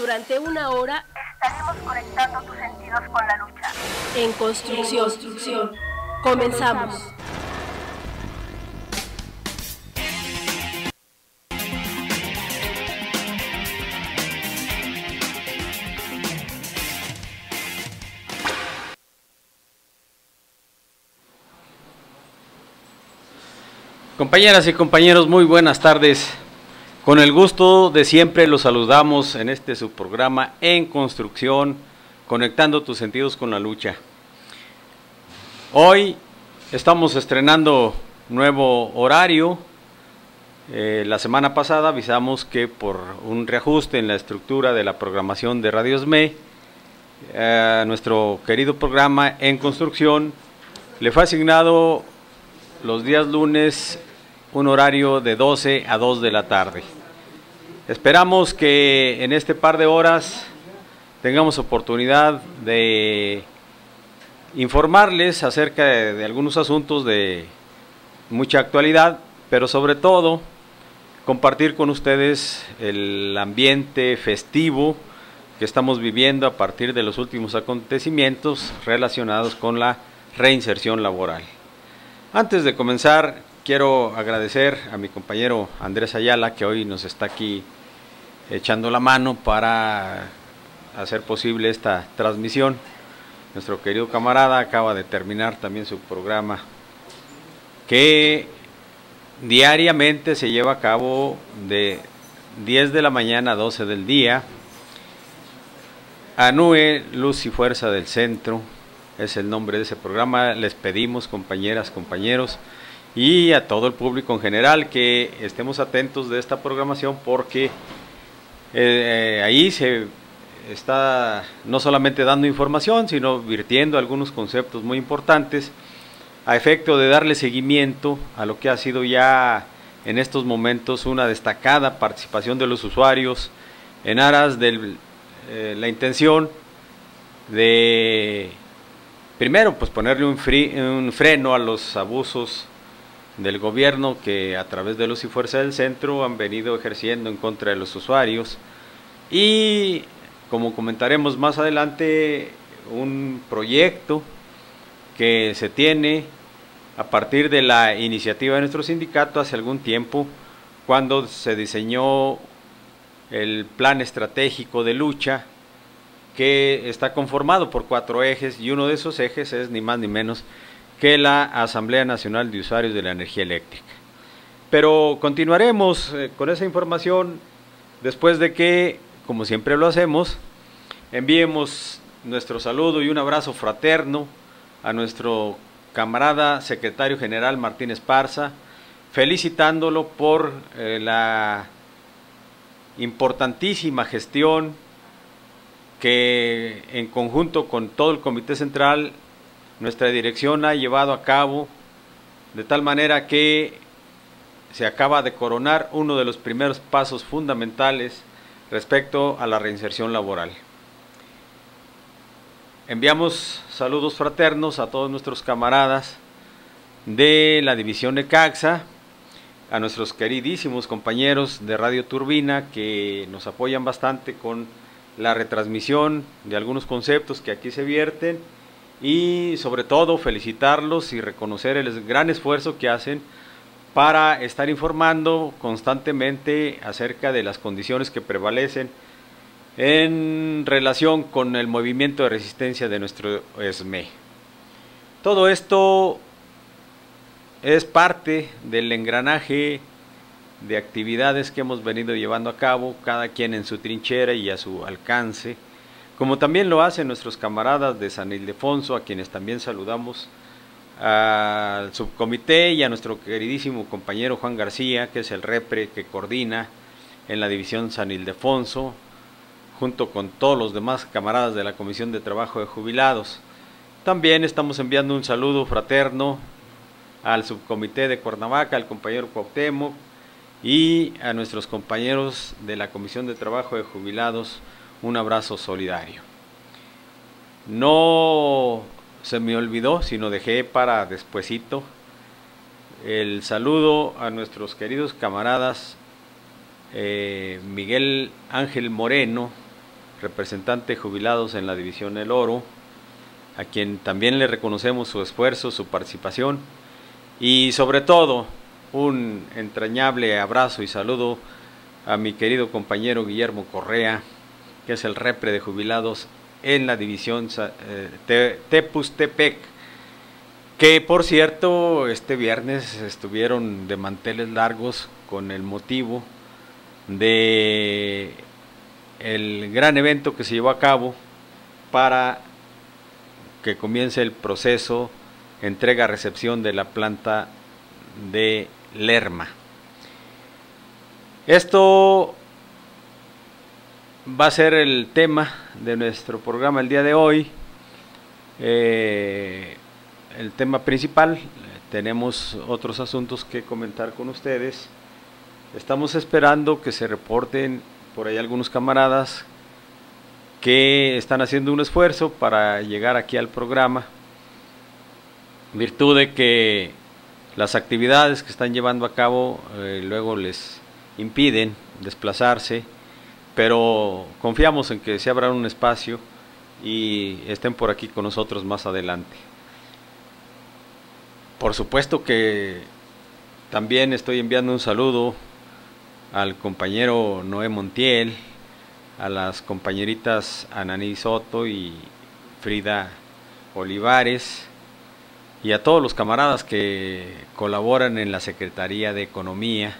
Durante una hora estaremos conectando tus sentidos con la lucha. En construcción. Comenzamos. Compañeras y compañeros, muy buenas tardes. Con el gusto de siempre los saludamos en este subprograma En Construcción, conectando tus sentidos con la lucha. Hoy estamos estrenando nuevo horario. La semana pasada avisamos que por un reajuste en la estructura de la programación de Radio ESME, nuestro querido programa En Construcción le fue asignado los días lunes un horario de 12 a 2 de la tarde. Esperamos que en este par de horas tengamos oportunidad de informarles acerca de algunos asuntos de mucha actualidad, pero sobre todo compartir con ustedes el ambiente festivo que estamos viviendo a partir de los últimos acontecimientos relacionados con la reinserción laboral. Antes de comenzar, quiero agradecer a mi compañero Andrés Ayala, que hoy nos está aquí echando la mano para hacer posible esta transmisión. Nuestro querido camarada acaba de terminar también su programa, que diariamente se lleva a cabo de 10 de la mañana a 12 del día. ANUE, Luz y Fuerza del Centro, es el nombre de ese programa. Les pedimos, compañeras, compañeros, y a todo el público en general, que estemos atentos de esta programación, porque ahí se está no solamente dando información, sino virtiendo algunos conceptos muy importantes a efecto de darle seguimiento a lo que ha sido ya en estos momentos una destacada participación de los usuarios en aras de la intención de, primero, pues ponerle un freno a los abusos del gobierno que a través de Luz y Fuerza del Centro han venido ejerciendo en contra de los usuarios, y como comentaremos más adelante, un proyecto que se tiene a partir de la iniciativa de nuestro sindicato hace algún tiempo, cuando se diseñó el plan estratégico de lucha, que está conformado por 4 ejes, y uno de esos ejes es ni más ni menos que la Asamblea Nacional de Usuarios de la Energía Eléctrica. Pero continuaremos con esa información después de que, como siempre lo hacemos, enviemos nuestro saludo y un abrazo fraterno a nuestro camarada secretario general Martín Esparza, felicitándolo por la importantísima gestión que en conjunto con todo el Comité Central nuestra dirección ha llevado a cabo, de tal manera que se acaba de coronar uno de los primeros pasos fundamentales respecto a la reinserción laboral. Enviamos saludos fraternos a todos nuestros camaradas de la división Necaxa, a nuestros queridísimos compañeros de Radio Turbina, que nos apoyan bastante con la retransmisión de algunos conceptos que aquí se vierten, y sobre todo felicitarlos y reconocer el gran esfuerzo que hacen para estar informando constantemente acerca de las condiciones que prevalecen en relación con el movimiento de resistencia de nuestro ESME. Todo esto es parte del engranaje de actividades que hemos venido llevando a cabo, cada quien en su trinchera y a su alcance, como también lo hacen nuestros camaradas de San Ildefonso, a quienes también saludamos, al subcomité, y a nuestro queridísimo compañero Juan García, que es el repre que coordina en la división San Ildefonso, junto con todos los demás camaradas de la Comisión de Trabajo de Jubilados. También estamos enviando un saludo fraterno al subcomité de Cuernavaca, al compañero Cuauhtémoc, y a nuestros compañeros de la Comisión de Trabajo de Jubilados, un abrazo solidario. No se me olvidó, sino dejé para despuesito el saludo a nuestros queridos camaradas Miguel Ángel Moreno, representante de jubilados en la División El Oro, a quien también le reconocemos su esfuerzo, su participación, y sobre todo un entrañable abrazo y saludo a mi querido compañero Guillermo Correa, que es el repre de jubilados en la División Tepustepec, que por cierto este viernes estuvieron de manteles largos con el motivo de el gran evento que se llevó a cabo para que comience el proceso entrega-recepción de la planta de Lerma. Esto va a ser el tema de nuestro programa el día de hoy. El tema principal, tenemos otros asuntos que comentar con ustedes. Estamos esperando que se reporten por ahí algunos camaradas que están haciendo un esfuerzo para llegar aquí al programa, en virtud de que las actividades que están llevando a cabo luego les impiden desplazarse, pero confiamos en que se abra un espacio y estén por aquí con nosotros más adelante. Por supuesto que también estoy enviando un saludo al compañero Noé Montiel, a las compañeritas Ananí Soto y Frida Olivares, y a todos los camaradas que colaboran en la Secretaría de Economía.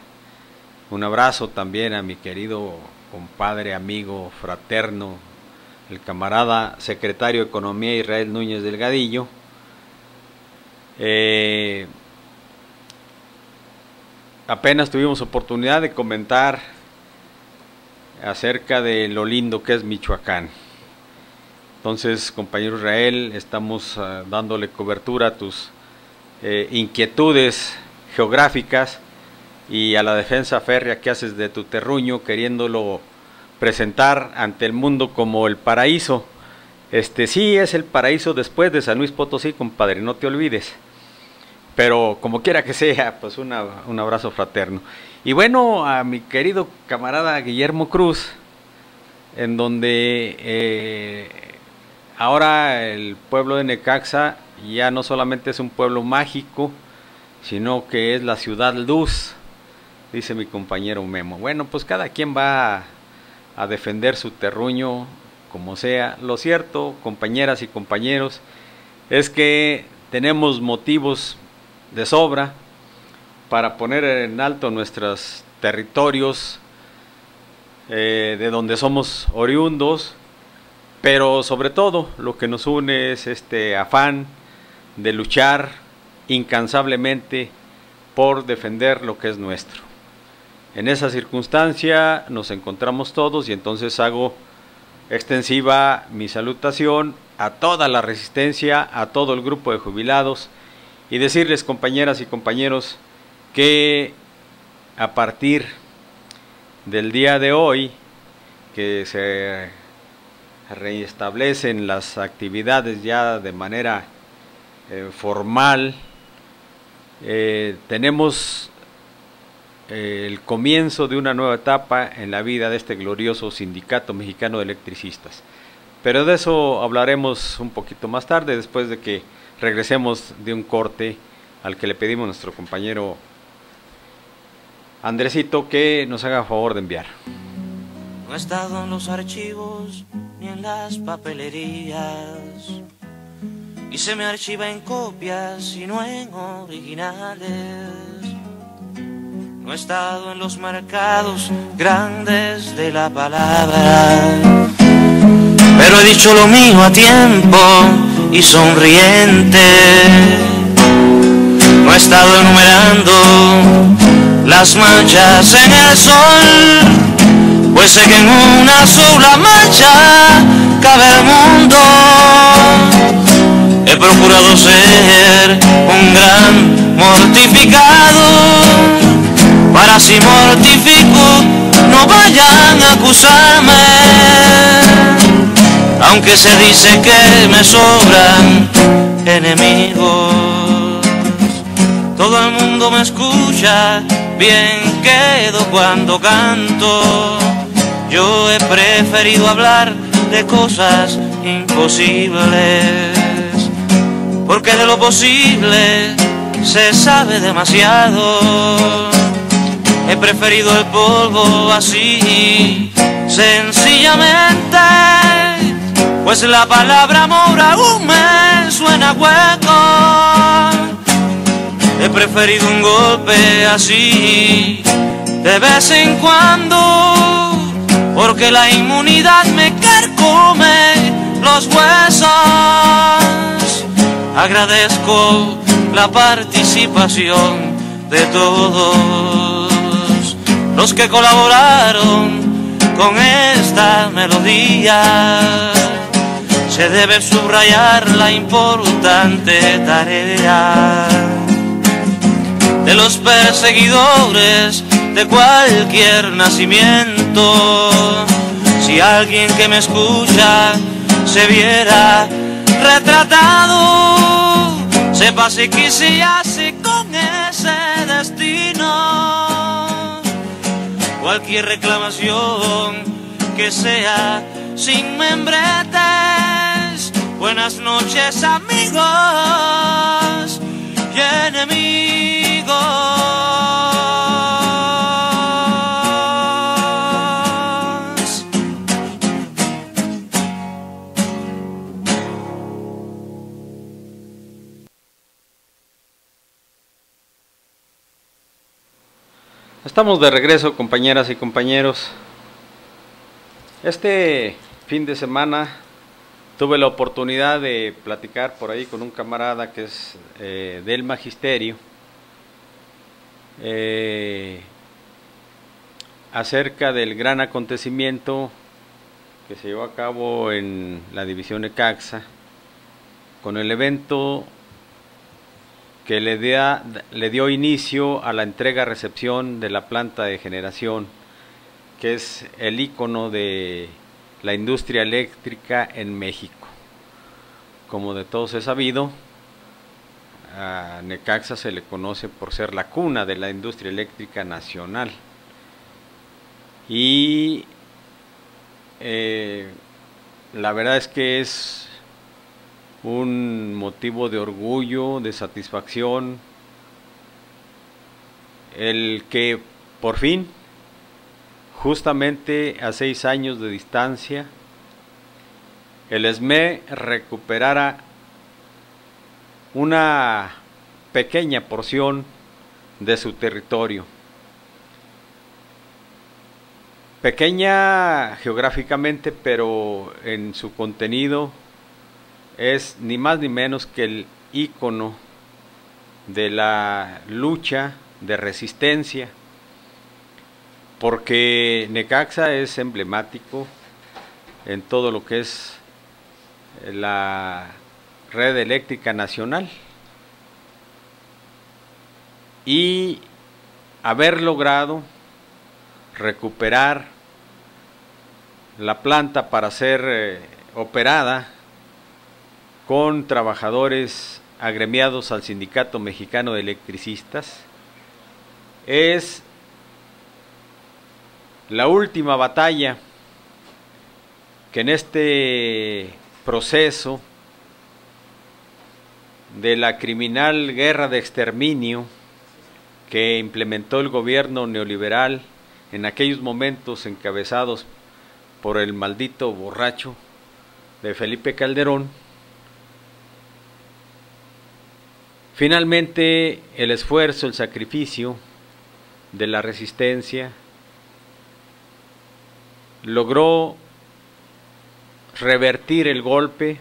Un abrazo también a mi querido compadre, amigo, fraterno, el camarada secretario de Economía Israel Núñez Delgadillo. Apenas tuvimos oportunidad de comentar acerca de lo lindo que es Michoacán. Entonces, compañero Israel, estamos dándole cobertura a tus inquietudes geográficas y a la defensa férrea que haces de tu terruño, queriéndolo presentar ante el mundo como el paraíso. Sí, es el paraíso después de San Luis Potosí, compadre, no te olvides. Pero como quiera que sea, pues un abrazo fraterno. Y bueno, a mi querido camarada Guillermo Cruz, en donde ahora el pueblo de Necaxa ya no solamente es un pueblo mágico, sino que es la ciudad luz, dice mi compañero Memo. Bueno, pues cada quien va a defender su terruño como sea. Lo cierto, compañeras y compañeros, es que tenemos motivos de sobra para poner en alto nuestros territorios de donde somos oriundos, pero sobre todo lo que nos une es este afán de luchar incansablemente por defender lo que es nuestro. En esa circunstancia nos encontramos todos, y entonces hago extensiva mi salutación a toda la resistencia, a todo el grupo de jubilados, y decirles, compañeras y compañeros, que a partir del día de hoy, que se restablecen las actividades ya de manera formal, tenemos el comienzo de una nueva etapa en la vida de este glorioso Sindicato Mexicano de Electricistas. Pero de eso hablaremos un poquito más tarde, después de que regresemos de un corte al que le pedimos a nuestro compañero Andresito que nos haga favor de enviar. No he estado en los archivos ni en las papelerías, y se me archiva en copias y no en originales. No he estado en los mercados grandes de la palabra, pero he dicho lo mío a tiempo y sonriente. No he estado enumerando las manchas en el sol, pues sé que en una sola mancha cabe el mundo. He procurado ser un gran mortificado, para si mortifico no vayan a acusarme, aunque se dice que me sobran enemigos. Todo el mundo me escucha, bien quedo cuando canto. Yo he preferido hablar de cosas imposibles, porque de lo posible se sabe demasiado. He preferido el polvo así, sencillamente, pues la palabra amor aún me suena hueco. He preferido un golpe así, de vez en cuando, porque la inmunidad me carcome los huesos. Agradezco la participación de todos los que colaboraron con esta melodía. Se debe subrayar la importante tarea de los perseguidores de cualquier nacimiento. Si alguien que me escucha se viera retratado, sepa si quisiese con ese destino. Cualquier reclamación que sea sin membretes. Buenas noches, amigos y enemigos. Estamos de regreso, compañeras y compañeros. Este fin de semana tuve la oportunidad de platicar por ahí con un camarada que es del magisterio acerca del gran acontecimiento que se llevó a cabo en la división Necaxa, con el evento que le dio inicio a la entrega-recepción de la planta de generación, que es el ícono de la industria eléctrica en México. Como de todos es sabido, a Necaxa se le conoce por ser la cuna de la industria eléctrica nacional. Y la verdad es que es un motivo de orgullo, de satisfacción, el que por fin, justamente a 6 años de distancia, el ESME recuperara una pequeña porción de su territorio. Pequeña geográficamente, pero en su contenido es ni más ni menos que el ícono de la lucha de resistencia, porque Necaxa es emblemático en todo lo que es la red eléctrica nacional, y haber logrado recuperar la planta para ser operada con trabajadores agremiados al Sindicato Mexicano de Electricistas es la última batalla que en este proceso de la criminal guerra de exterminio que implementó el gobierno neoliberal en aquellos momentos encabezados por el maldito borracho de Felipe Calderón. Finalmente, el esfuerzo, el sacrificio de la resistencia logró revertir el golpe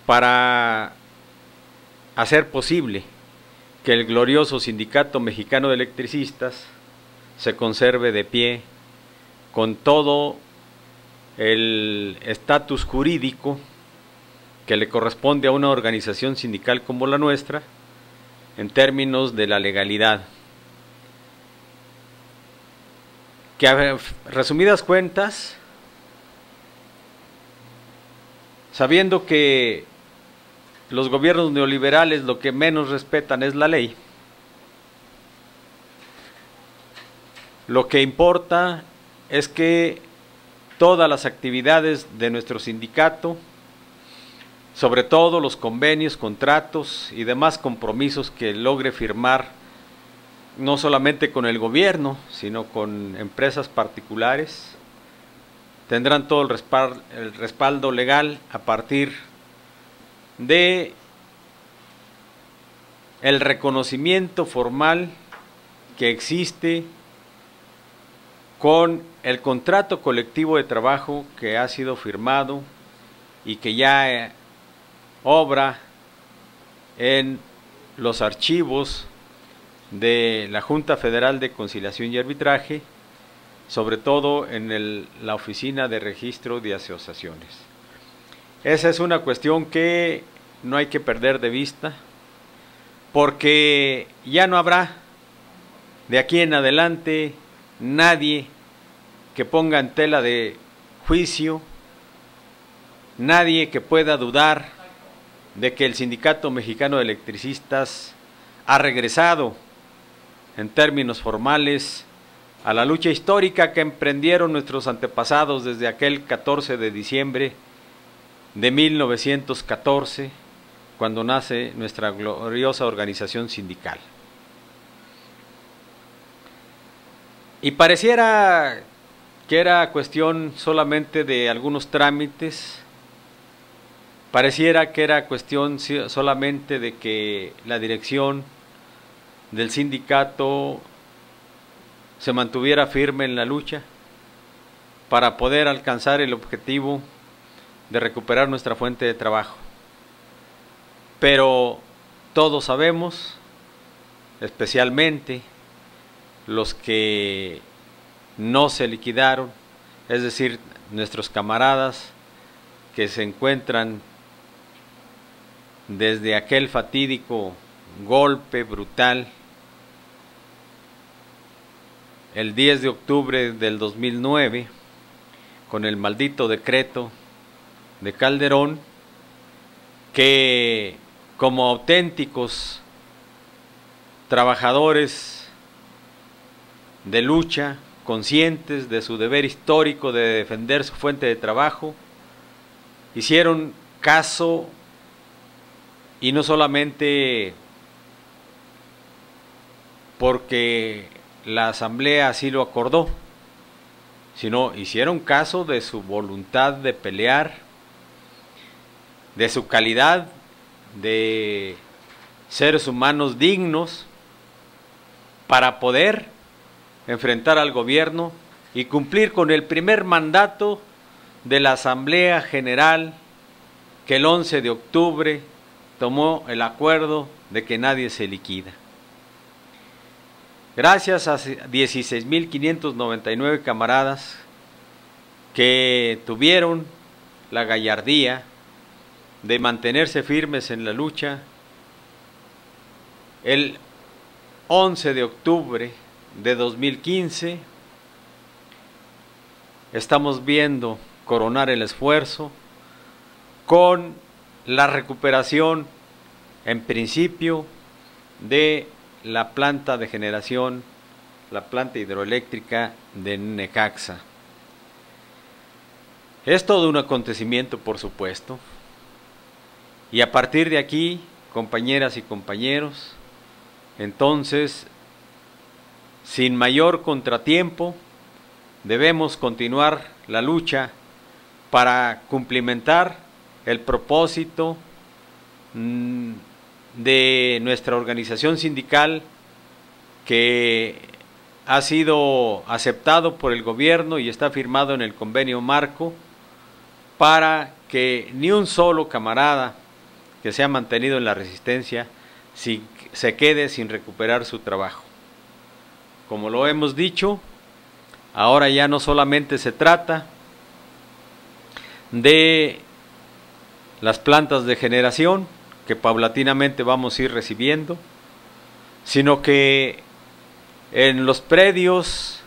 para hacer posible que el glorioso Sindicato Mexicano de Electricistas se conserve de pie con todo el estatus jurídico que le corresponde a una organización sindical como la nuestra en términos de la legalidad. Que a resumidas cuentas, sabiendo que los gobiernos neoliberales lo que menos respetan es la ley, lo que importa es que todas las actividades de nuestro sindicato, sobre todo los convenios, contratos y demás compromisos que logre firmar, no solamente con el gobierno, sino con empresas particulares. Tendrán todo el respaldo legal a partir de el reconocimiento formal que existe con el contrato colectivo de trabajo que ha sido firmado y que ya obra en los archivos de la Junta Federal de Conciliación y Arbitraje, sobre todo en la Oficina de Registro de Asociaciones. Esa es una cuestión que no hay que perder de vista, porque ya no habrá de aquí en adelante nadie que ponga en tela de juicio, nadie que pueda dudar de que el Sindicato Mexicano de Electricistas ha regresado en términos formales a la lucha histórica que emprendieron nuestros antepasados desde aquel 14 de diciembre de 1914, cuando nace nuestra gloriosa organización sindical. Y pareciera que era cuestión solamente de algunos trámites, pareciera que era cuestión solamente de que la dirección del sindicato se mantuviera firme en la lucha para poder alcanzar el objetivo de recuperar nuestra fuente de trabajo. Pero todos sabemos, especialmente los que no se liquidaron, es decir, nuestros camaradas que se encuentran desde aquel fatídico golpe brutal el 10 de octubre del 2009, con el maldito decreto de Calderón, que como auténticos trabajadores de lucha, conscientes de su deber histórico de defender su fuente de trabajo, hicieron caso, y no solamente porque la asamblea así lo acordó, sino hicieron caso de su voluntad de pelear, de su calidad de seres humanos dignos, para poder enfrentar al gobierno y cumplir con el primer mandato de la Asamblea General, que el 11 de octubre tomó el acuerdo de que nadie se liquida. Gracias a 16.599 camaradas que tuvieron la gallardía de mantenerse firmes en la lucha, el 11 de octubre de 2015 estamos viendo coronar el esfuerzo con la recuperación, en principio, de la planta de generación, la planta hidroeléctrica de Necaxa. Es todo un acontecimiento, por supuesto, y a partir de aquí, compañeras y compañeros, entonces, sin mayor contratiempo, debemos continuar la lucha para cumplimentar el propósito de nuestra organización sindical, que ha sido aceptado por el gobierno y está firmado en el convenio marco, para que ni un solo camarada que se ha mantenido en la resistencia se quede sin recuperar su trabajo. Como lo hemos dicho, ahora ya no solamente se trata de las plantas de generación, que paulatinamente vamos a ir recibiendo, sino que en los predios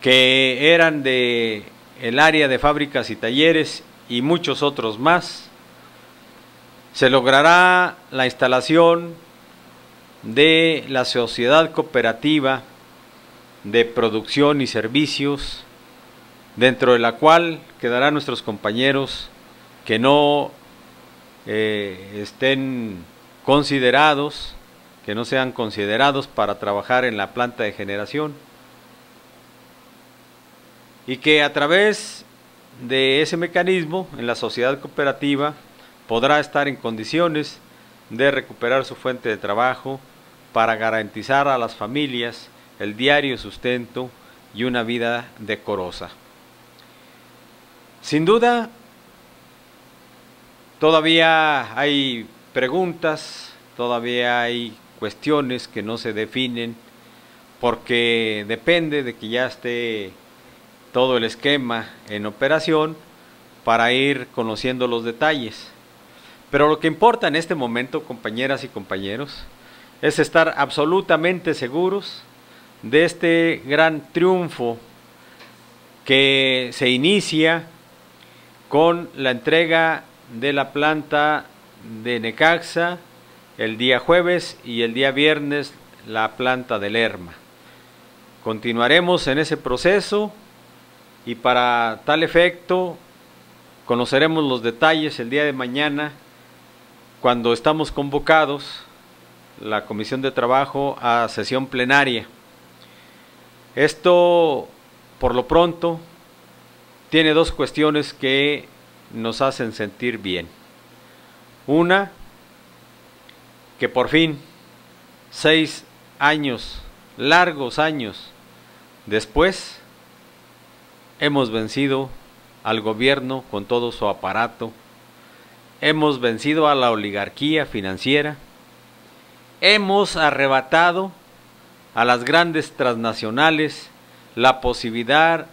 que eran de el área de fábricas y talleres y muchos otros más, se logrará la instalación de la Sociedad Cooperativa de Producción y Servicios dentro de la cual quedarán nuestros compañeros que no estén considerados, que no sean considerados para trabajar en la planta de generación, y que a través de ese mecanismo en la sociedad cooperativa podrá estar en condiciones de recuperar su fuente de trabajo para garantizar a las familias el diario sustento y una vida decorosa. Sin duda, todavía hay preguntas, todavía hay cuestiones que no se definen, porque depende de que ya esté todo el esquema en operación para ir conociendo los detalles. Pero lo que importa en este momento, compañeras y compañeros, es estar absolutamente seguros de este gran triunfo que se inicia con la entrega de la planta de Necaxa el día jueves y el día viernes la planta de Lerma. Continuaremos en ese proceso y para tal efecto conoceremos los detalles el día de mañana cuando estamos convocados la Comisión de Trabajo a sesión plenaria. Esto, por lo pronto, tiene dos cuestiones que nos hacen sentir bien. Una, que por fin, 6 años, largos años después, hemos vencido al gobierno con todo su aparato, hemos vencido a la oligarquía financiera, hemos arrebatado a las grandes transnacionales la posibilidad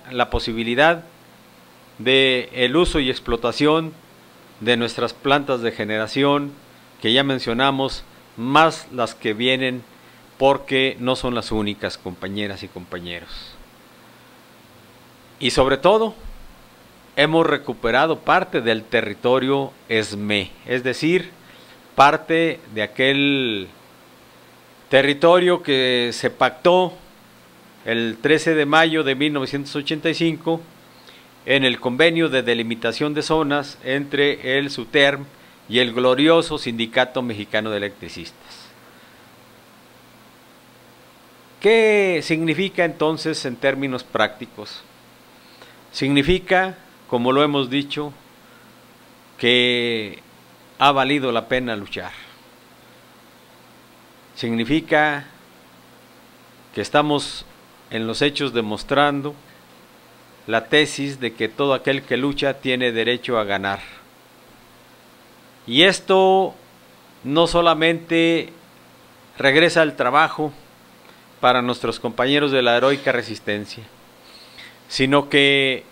de el uso y explotación de nuestras plantas de generación, que ya mencionamos, más las que vienen, porque no son las únicas, compañeras y compañeros. Y sobre todo, hemos recuperado parte del territorio ESME, es decir, parte de aquel territorio que se pactó el 13 de mayo de 1985 en el convenio de delimitación de zonas entre el SUTERM y el glorioso Sindicato Mexicano de Electricistas. ¿Qué significa entonces en términos prácticos? Significa, como lo hemos dicho, que ha valido la pena luchar. Significa que estamos en los hechos demostrando la tesis de que todo aquel que lucha tiene derecho a ganar. Y esto no solamente regresa al trabajo para nuestros compañeros de la heroica resistencia, sino que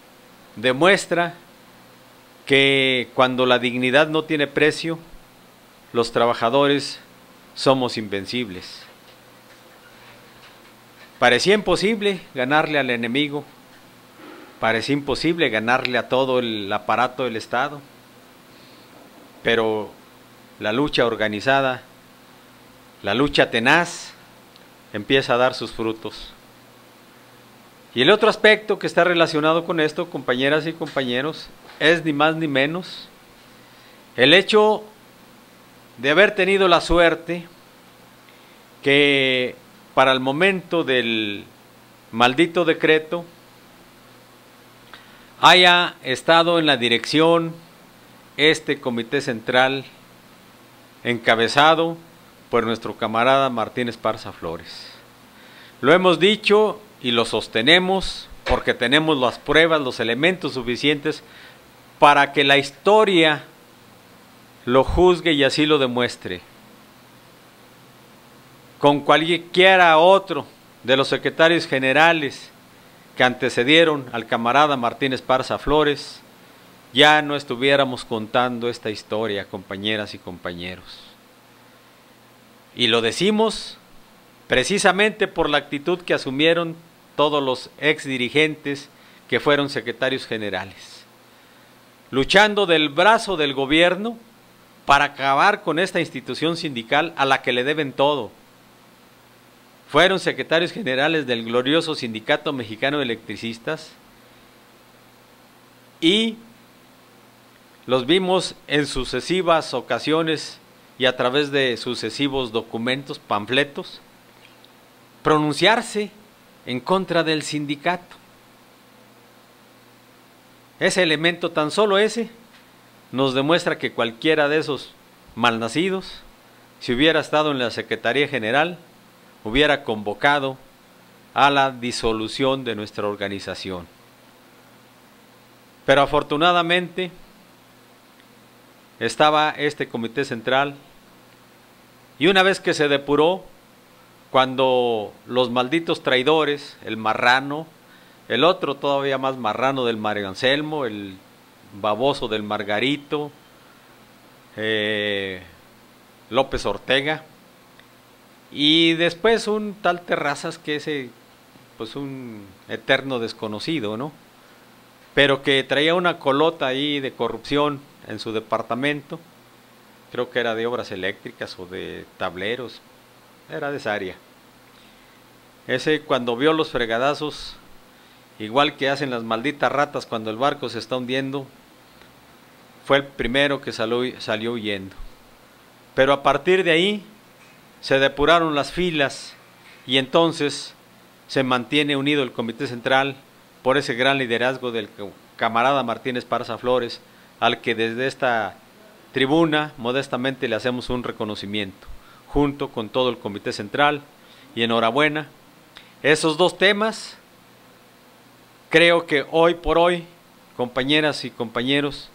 demuestra que cuando la dignidad no tiene precio, los trabajadores somos invencibles. Parecía imposible ganarle al enemigo, parecía imposible ganarle a todo el aparato del Estado, pero la lucha organizada, la lucha tenaz, empieza a dar sus frutos. Y el otro aspecto que está relacionado con esto, compañeras y compañeros, es ni más ni menos el hecho de haber tenido la suerte que para el momento del maldito decreto haya estado en la dirección este comité central encabezado por nuestro camarada Martín Esparza Flores. Lo hemos dicho y lo sostenemos porque tenemos las pruebas, los elementos suficientes para que la historia lo juzgue y así lo demuestre. Con cualquiera otro de los secretarios generales que antecedieron al camarada Martín Esparza Flores, ya no estuviéramos contando esta historia, compañeras y compañeros. Y lo decimos precisamente por la actitud que asumieron todos los ex dirigentes que fueron secretarios generales, luchando del brazo del gobierno para acabar con esta institución sindical a la que le deben todo. Fueron secretarios generales del glorioso Sindicato Mexicano de Electricistas y los vimos en sucesivas ocasiones y a través de sucesivos documentos, panfletos, pronunciarse en contra del sindicato. Ese elemento, tan solo ese, nos demuestra que cualquiera de esos malnacidos, si hubiera estado en la Secretaría General, hubiera convocado a la disolución de nuestra organización. Pero afortunadamente estaba este comité central, y una vez que se depuró, cuando los malditos traidores, el marrano, el otro todavía más marrano del Mario Anselmo, el baboso del Margarito, López Ortega, y después un tal Terrazas, que ese, pues un eterno desconocido, ¿no? Pero que traía una colota ahí de corrupción en su departamento, creo que era de obras eléctricas o de tableros, era de esa área. Ese, cuando vio los fregadazos, igual que hacen las malditas ratas cuando el barco se está hundiendo, fue el primero que salió huyendo. Pero a partir de ahí se depuraron las filas, y entonces se mantiene unido el Comité Central por ese gran liderazgo del camarada Martín Esparza Flores, al que desde esta tribuna modestamente le hacemos un reconocimiento, junto con todo el Comité Central, y enhorabuena. Esos dos temas, creo que hoy por hoy, compañeras y compañeros,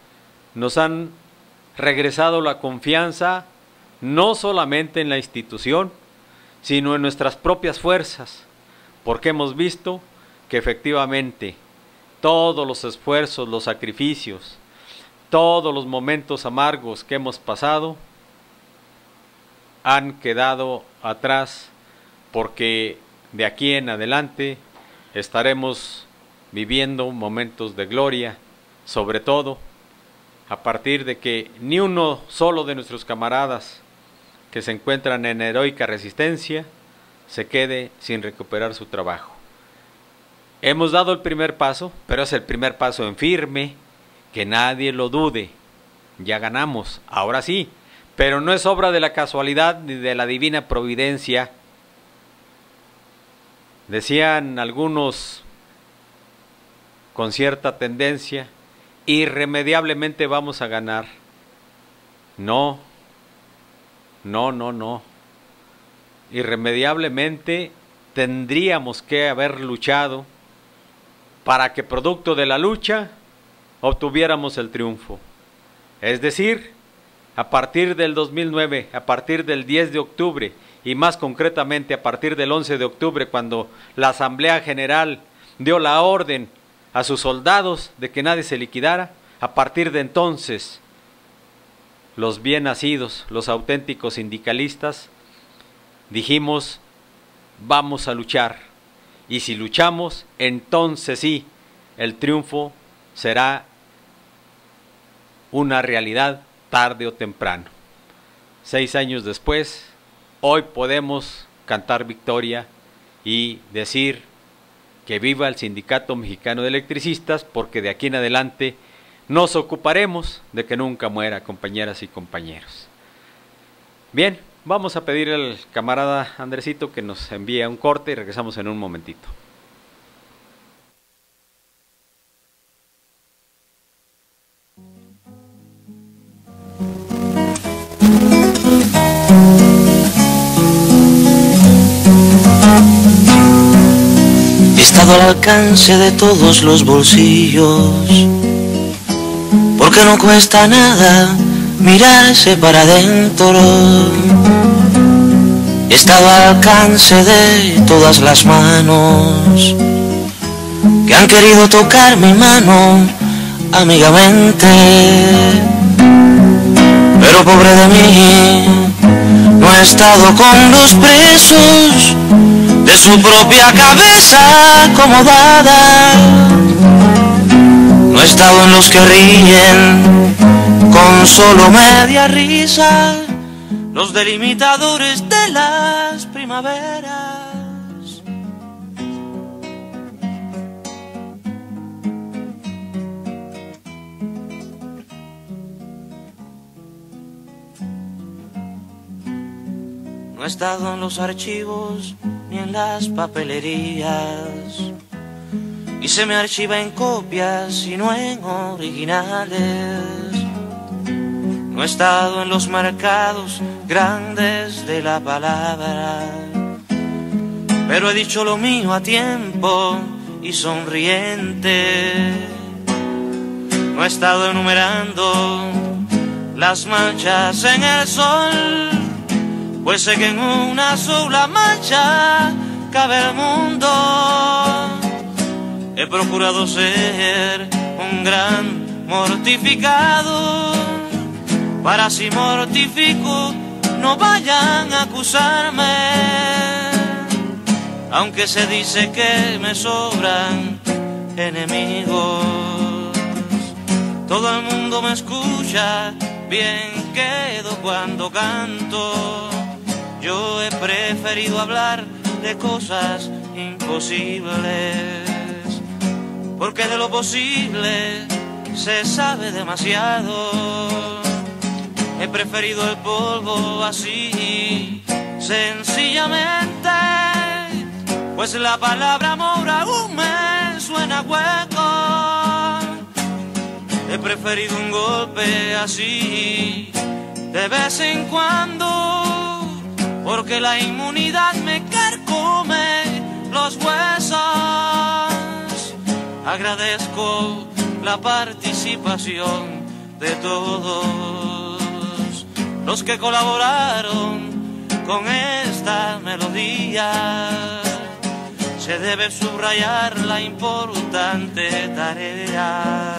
nos han regresado la confianza, no solamente en la institución, sino en nuestras propias fuerzas, porque hemos visto que efectivamente todos los esfuerzos, los sacrificios, todos los momentos amargos que hemos pasado han quedado atrás, porque de aquí en adelante estaremos viviendo momentos de gloria, sobre todo a partir de que ni uno solo de nuestros camaradas que se encuentran en heroica resistencia se quede sin recuperar su trabajo. Hemos dado el primer paso, pero es el primer paso en firme, que nadie lo dude. Ya ganamos, ahora sí, pero no es obra de la casualidad ni de la divina providencia. Decían algunos con cierta tendencia, irremediablemente vamos a ganar. No, no, no, no. Irremediablemente tendríamos que haber luchado para que producto de la lucha obtuviéramos el triunfo. Es decir, a partir del 2009, a partir del 10 de octubre y más concretamente a partir del 11 de octubre, cuando la Asamblea General dio la orden a sus soldados de que nadie se liquidara, a partir de entonces los bien nacidos, los auténticos sindicalistas, dijimos, vamos a luchar, y si luchamos, entonces sí, el triunfo será una realidad tarde o temprano. 6 años después, hoy podemos cantar victoria y decir que viva el Sindicato Mexicano de Electricistas, porque de aquí en adelante nos ocuparemos de que nunca muera, compañeras y compañeros. Bien, vamos a pedir al camarada Andresito que nos envíe un corte y regresamos en un momentito. He estado al alcance de todos los bolsillos, porque no cuesta nada mirarse para adentro. He estado al alcance de todas las manos que han querido tocar mi mano amigamente, pero pobre de mí, no he estado con los presos de su propia cabeza acomodada. No he estado en los que ríen con solo media risa, los delimitadores de las primaveras. No he estado en los archivos ni en las papelerías, y se me archiva en copias y no en originales. No he estado en los mercados grandes de la palabra, pero he dicho lo mío a tiempo y sonriente. No he estado enumerando las manchas en el sol, pues sé que en una sola mancha cabe el mundo. He procurado ser un gran mortificado, para si mortifico no vayan a acusarme, aunque se dice que me sobran enemigos. Todo el mundo me escucha, bien quedo cuando canto. Yo he preferido hablar de cosas imposibles, porque de lo posible se sabe demasiado. He preferido el polvo así, sencillamente, pues la palabra amor aún me suena hueco. He preferido un golpe así, de vez en cuando, porque la inmunidad me carcome los huesos. Agradezco la participación de todos los que colaboraron con esta melodía. Se debe subrayar la importante tarea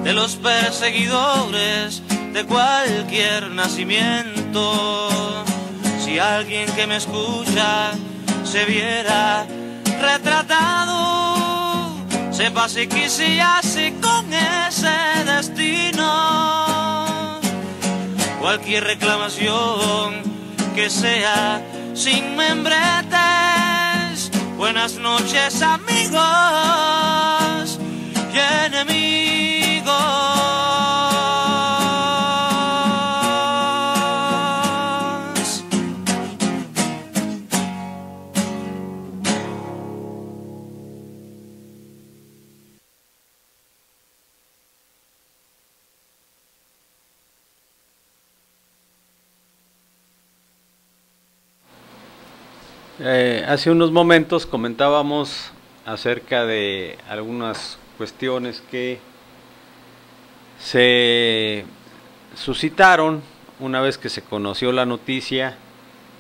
de los perseguidores de cualquier nacimiento. Si alguien que me escucha se viera retratado, sepa si quisiese con ese destino. Cualquier reclamación que sea sin membretes. Buenas noches, amigos y enemigos. Hace unos momentos comentábamos acerca de algunas cuestiones que se suscitaron una vez que se conoció la noticia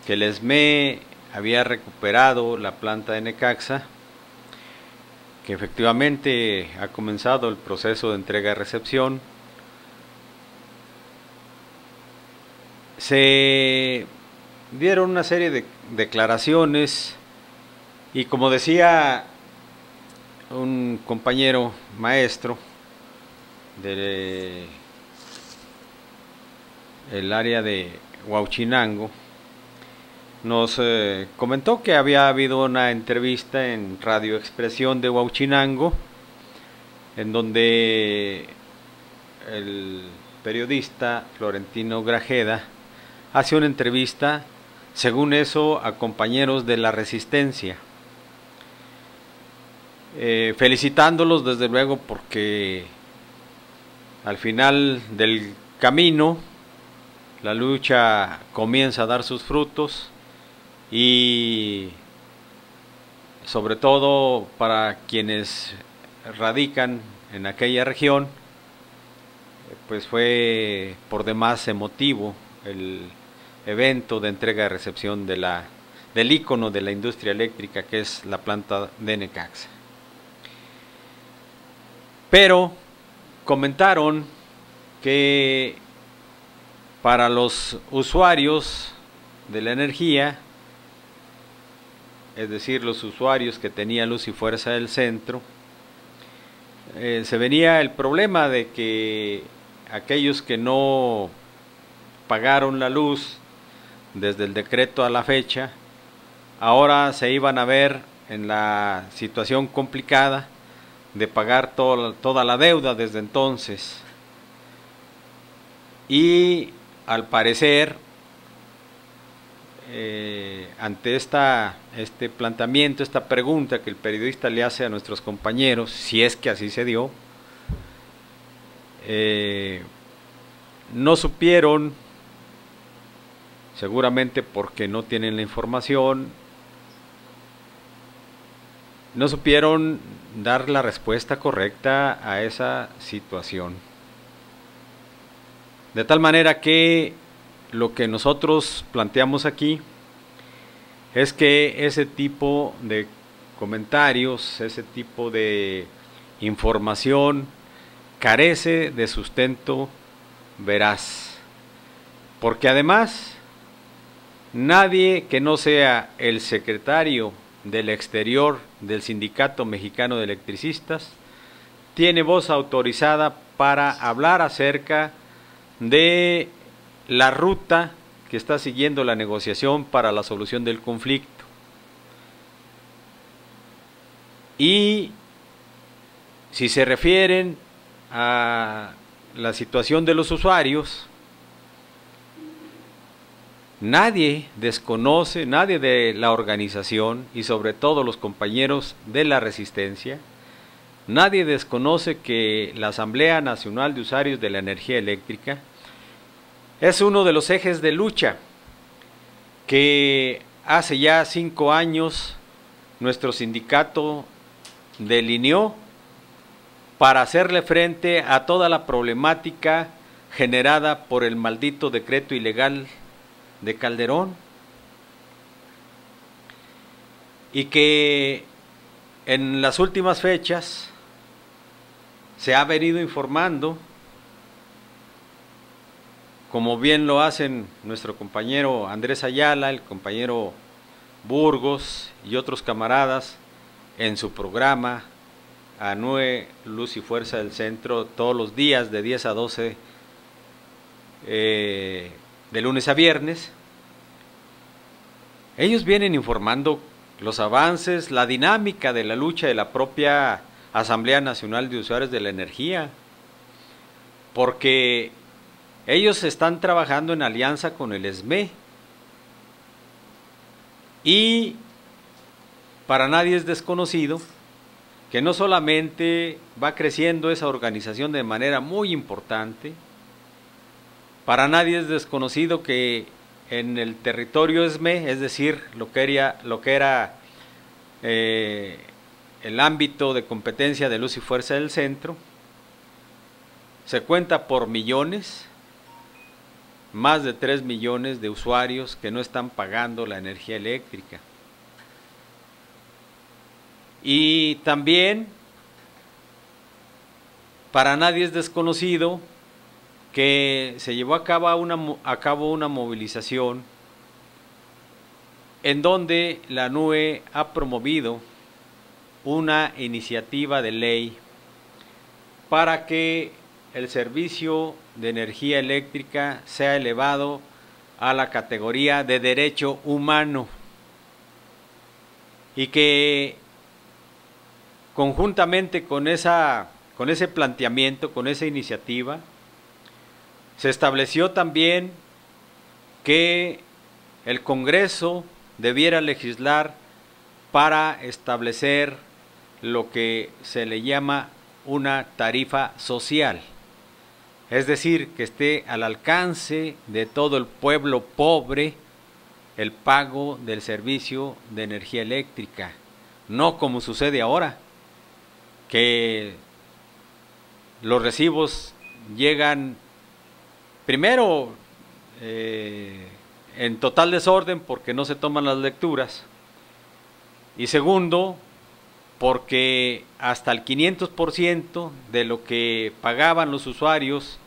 que el ESME había recuperado la planta de Necaxa, que efectivamente ha comenzado el proceso de entrega-recepción. Se dieron una serie de declaraciones y, como decía un compañero maestro del área de Huauchinango, nos comentó que había habido una entrevista en Radio Expresión de Huauchinango, en donde el periodista Florentino Grajeda hace una entrevista, según eso, a compañeros de la Resistencia, felicitándolos desde luego porque al final del camino la lucha comienza a dar sus frutos, y sobre todo para quienes radican en aquella región, pues fue por demás emotivo el evento de entrega y recepción del ícono de la industria eléctrica, que es la planta de Necaxa. Pero comentaron que para los usuarios de la energía, es decir, los usuarios que tenían Luz y Fuerza del Centro, se venía el problema de que aquellos que no pagaron la luz desde el decreto a la fecha, ahora se iban a ver en la situación complicada de pagar toda la deuda desde entonces. Y al parecer ante este planteamiento, esta pregunta que el periodista le hace a nuestros compañeros, si es que así se dio, no supieron, seguramente porque no tienen la información, no supieron dar la respuesta correcta a esa situación. De tal manera que lo que nosotros planteamos aquí es que ese tipo de comentarios, ese tipo de información carece de sustento veraz, porque además nadie que no sea el secretario del Exterior del Sindicato Mexicano de Electricistas tiene voz autorizada para hablar acerca de la ruta que está siguiendo la negociación para la solución del conflicto. Y si se refieren a la situación de los usuarios, nadie desconoce, nadie de la organización y sobre todo los compañeros de la resistencia, nadie desconoce que la Asamblea Nacional de Usuarios de la Energía Eléctrica es uno de los ejes de lucha que hace ya 5 años nuestro sindicato delineó para hacerle frente a toda la problemática generada por el maldito decreto ilegal de Calderón, y que en las últimas fechas se ha venido informando, como bien lo hacen nuestro compañero Andrés Ayala, el compañero Burgos y otros camaradas en su programa ANUE Luz y Fuerza del Centro, todos los días de 10 a 12 de lunes a viernes. Ellos vienen informando los avances, la dinámica de la lucha de la propia Asamblea Nacional de Usuarios de la Energía, porque ellos están trabajando en alianza con el SME, y para nadie es desconocido que no solamente va creciendo esa organización de manera muy importante, para nadie es desconocido que en el territorio SME, es decir, lo que era el ámbito de competencia de Luz y Fuerza del Centro, se cuenta por millones, más de 3 millones de usuarios que no están pagando la energía eléctrica. Y también para nadie es desconocido que se llevó a cabo una movilización en donde la ANUE ha promovido una iniciativa de ley para que el servicio de energía eléctrica sea elevado a la categoría de derecho humano, y que conjuntamente con ese planteamiento, con esa iniciativa, se estableció también que el Congreso debiera legislar para establecer lo que se le llama una tarifa social, es decir, que esté al alcance de todo el pueblo pobre el pago del servicio de energía eléctrica, no como sucede ahora, que los recibos llegan primero en total desorden porque no se toman las lecturas, y segundo porque hasta el 500% de lo que pagaban los usuarios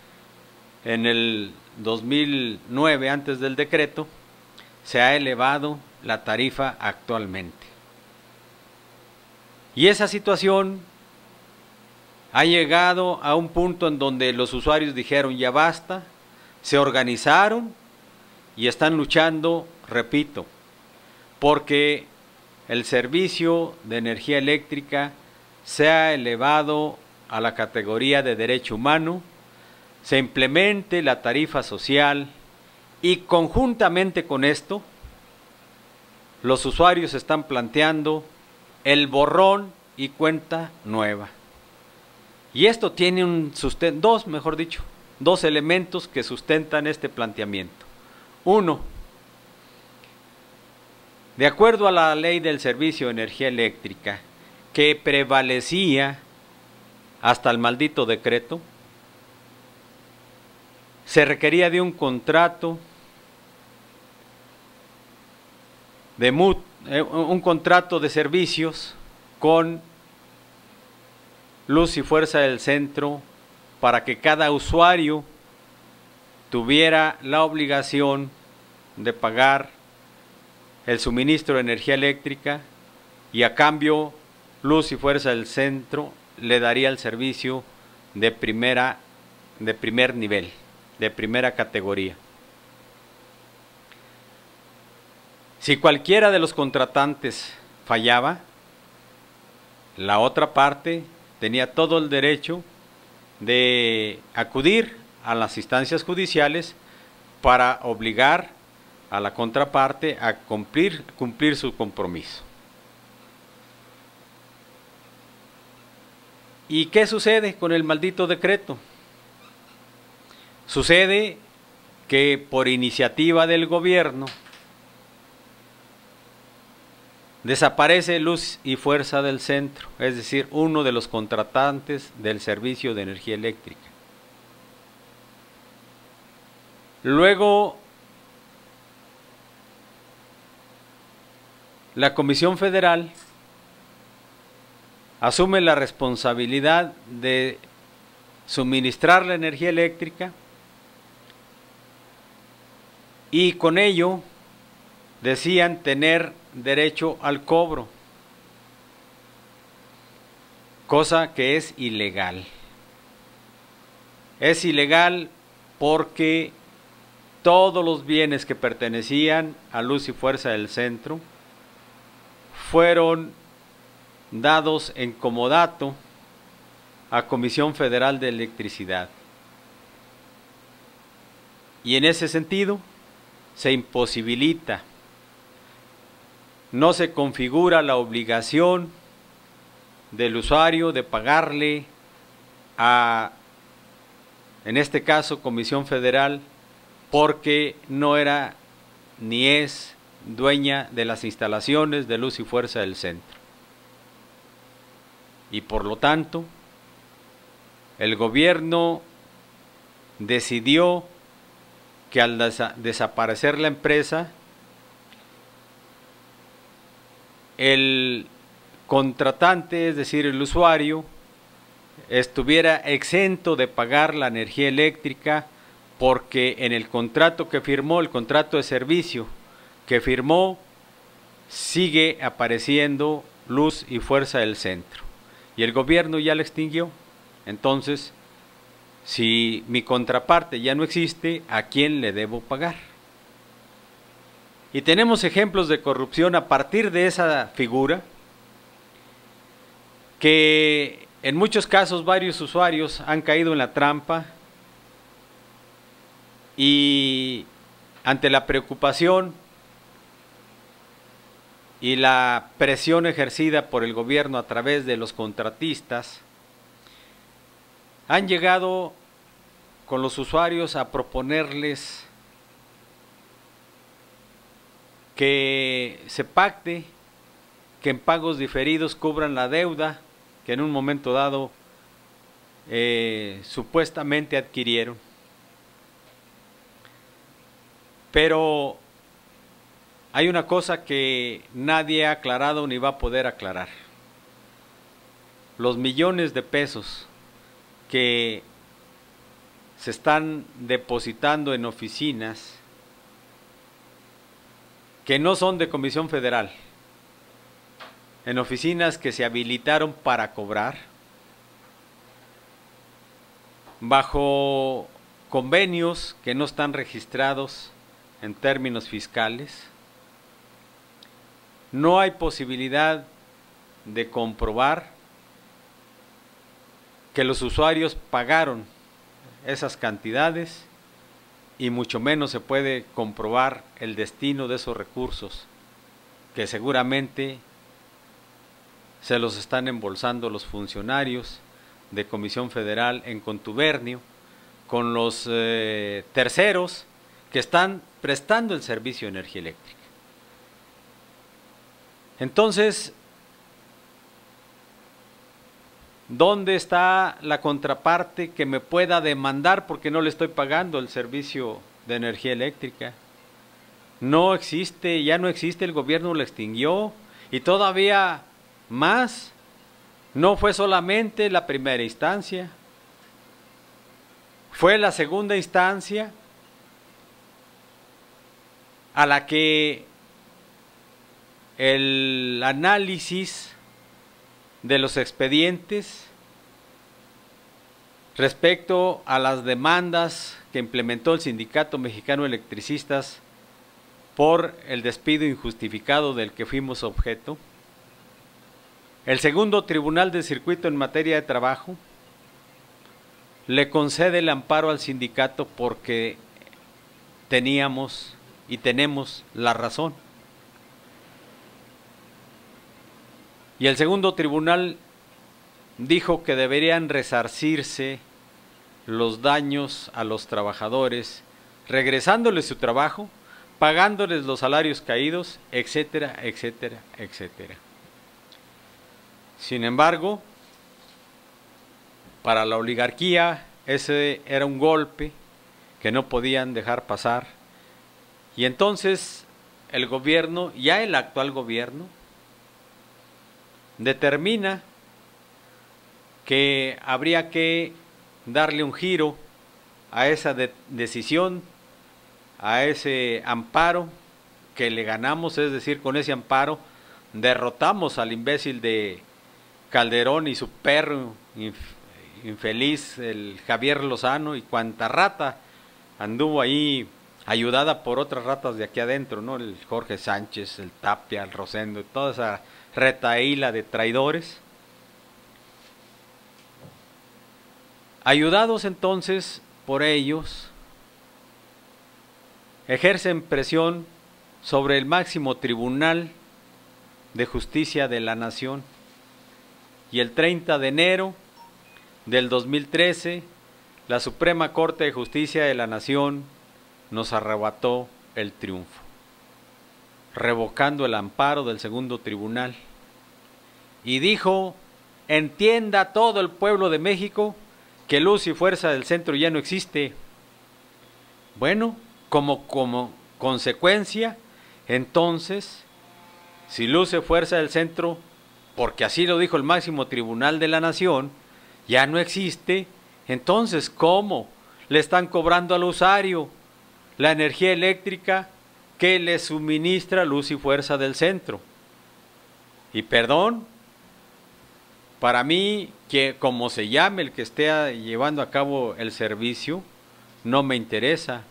en el 2009, antes del decreto, se ha elevado la tarifa actualmente. Y esa situación ha llegado a un punto en donde los usuarios dijeron ya basta, se organizaron y están luchando, repito, porque el servicio de energía eléctrica sea elevado a la categoría de derecho humano, se implemente la tarifa social y conjuntamente con esto los usuarios están planteando el borrón y cuenta nueva. Y esto tiene un sustento, dos elementos que sustentan este planteamiento. Uno, de acuerdo a la ley del servicio de energía eléctrica, que prevalecía hasta el maldito decreto, se requería de un contrato de servicios con Luz y Fuerza del Centro para que cada usuario tuviera la obligación de pagar el suministro de energía eléctrica y a cambio Luz y Fuerza del Centro le daría el servicio de primer nivel, de primera categoría. Si cualquiera de los contratantes fallaba, la otra parte tenía todo el derecho de acudir a las instancias judiciales para obligar a la contraparte a cumplir su compromiso. ¿Y qué sucede con el maldito decreto? Sucede que por iniciativa del gobierno desaparece Luz y Fuerza del Centro, es decir, uno de los contratantes del servicio de energía eléctrica. Luego, la Comisión Federal asume la responsabilidad de suministrar la energía eléctrica y con ello decían tener derecho al cobro, cosa que es ilegal. Es ilegal porque todos los bienes que pertenecían a Luz y Fuerza del Centro fueron dados en comodato a Comisión Federal de Electricidad. Y en ese sentido se imposibilita, no se configura la obligación del usuario de pagarle a, en este caso, Comisión Federal, porque no era ni es dueña de las instalaciones de Luz y Fuerza del Centro. Y por lo tanto, el gobierno decidió que al desaparecer la empresa, el contratante, es decir, el usuario, estuviera exento de pagar la energía eléctrica porque en el contrato que firmó, el contrato de servicio que firmó, sigue apareciendo Luz y Fuerza del Centro. Y el gobierno ya la extinguió. Entonces, si mi contraparte ya no existe, ¿a quién le debo pagar? Y tenemos ejemplos de corrupción a partir de esa figura, que en muchos casos varios usuarios han caído en la trampa y ante la preocupación y la presión ejercida por el gobierno a través de los contratistas, han llegado con los usuarios a proponerles que se pacte que en pagos diferidos cubran la deuda que en un momento dado supuestamente adquirieron. Pero hay una cosa que nadie ha aclarado ni va a poder aclarar. Los millones de pesos que se están depositando en oficinas que no son de Comisión Federal, en oficinas que se habilitaron para cobrar, bajo convenios que no están registrados en términos fiscales. No hay posibilidad de comprobar que los usuarios pagaron esas cantidades y mucho menos se puede comprobar el destino de esos recursos que seguramente se los están embolsando los funcionarios de Comisión Federal en contubernio con los terceros que están prestando el servicio de energía eléctrica. Entonces, ¿dónde está la contraparte que me pueda demandar porque no le estoy pagando el servicio de energía eléctrica? No existe, ya no existe, el gobierno lo extinguió, y todavía más, no fue solamente la primera instancia, fue la segunda instancia a la que el análisis de los expedientes respecto a las demandas que implementó el Sindicato Mexicano de Electricistas por el despido injustificado del que fuimos objeto, el segundo Tribunal de Circuito en materia de trabajo le concede el amparo al sindicato porque teníamos y tenemos la razón. Y el segundo tribunal dijo que deberían resarcirse los daños a los trabajadores, regresándoles su trabajo, pagándoles los salarios caídos, etcétera, etcétera, etcétera. Sin embargo, para la oligarquía ese era un golpe que no podían dejar pasar, y entonces el gobierno, ya el actual gobierno, determina que habría que darle un giro a esa decisión, a ese amparo que le ganamos, es decir, con ese amparo derrotamos al imbécil de Calderón y su perro infeliz, el Javier Lozano, y cuanta rata anduvo ahí ayudada por otras ratas de aquí adentro, ¿no? El Jorge Sánchez, el Tapia, el Rosendo, toda esa retaíla de traidores. Ayudados entonces por ellos, ejercen presión sobre el máximo tribunal de justicia de la nación, y el 30 de enero del 2013 la Suprema Corte de Justicia de la Nación nos arrebató el triunfo, revocando el amparo del segundo tribunal, y dijo: entienda todo el pueblo de México que Luz y Fuerza del Centro ya no existe. Bueno, como consecuencia, entonces, si Luz y Fuerza del Centro, porque así lo dijo el máximo tribunal de la nación, ya no existe, entonces ¿cómo le están cobrando al usuario la energía eléctrica que le suministra Luz y Fuerza del Centro? Y perdón, para mí, que como se llame el que esté llevando a cabo el servicio, no me interesa.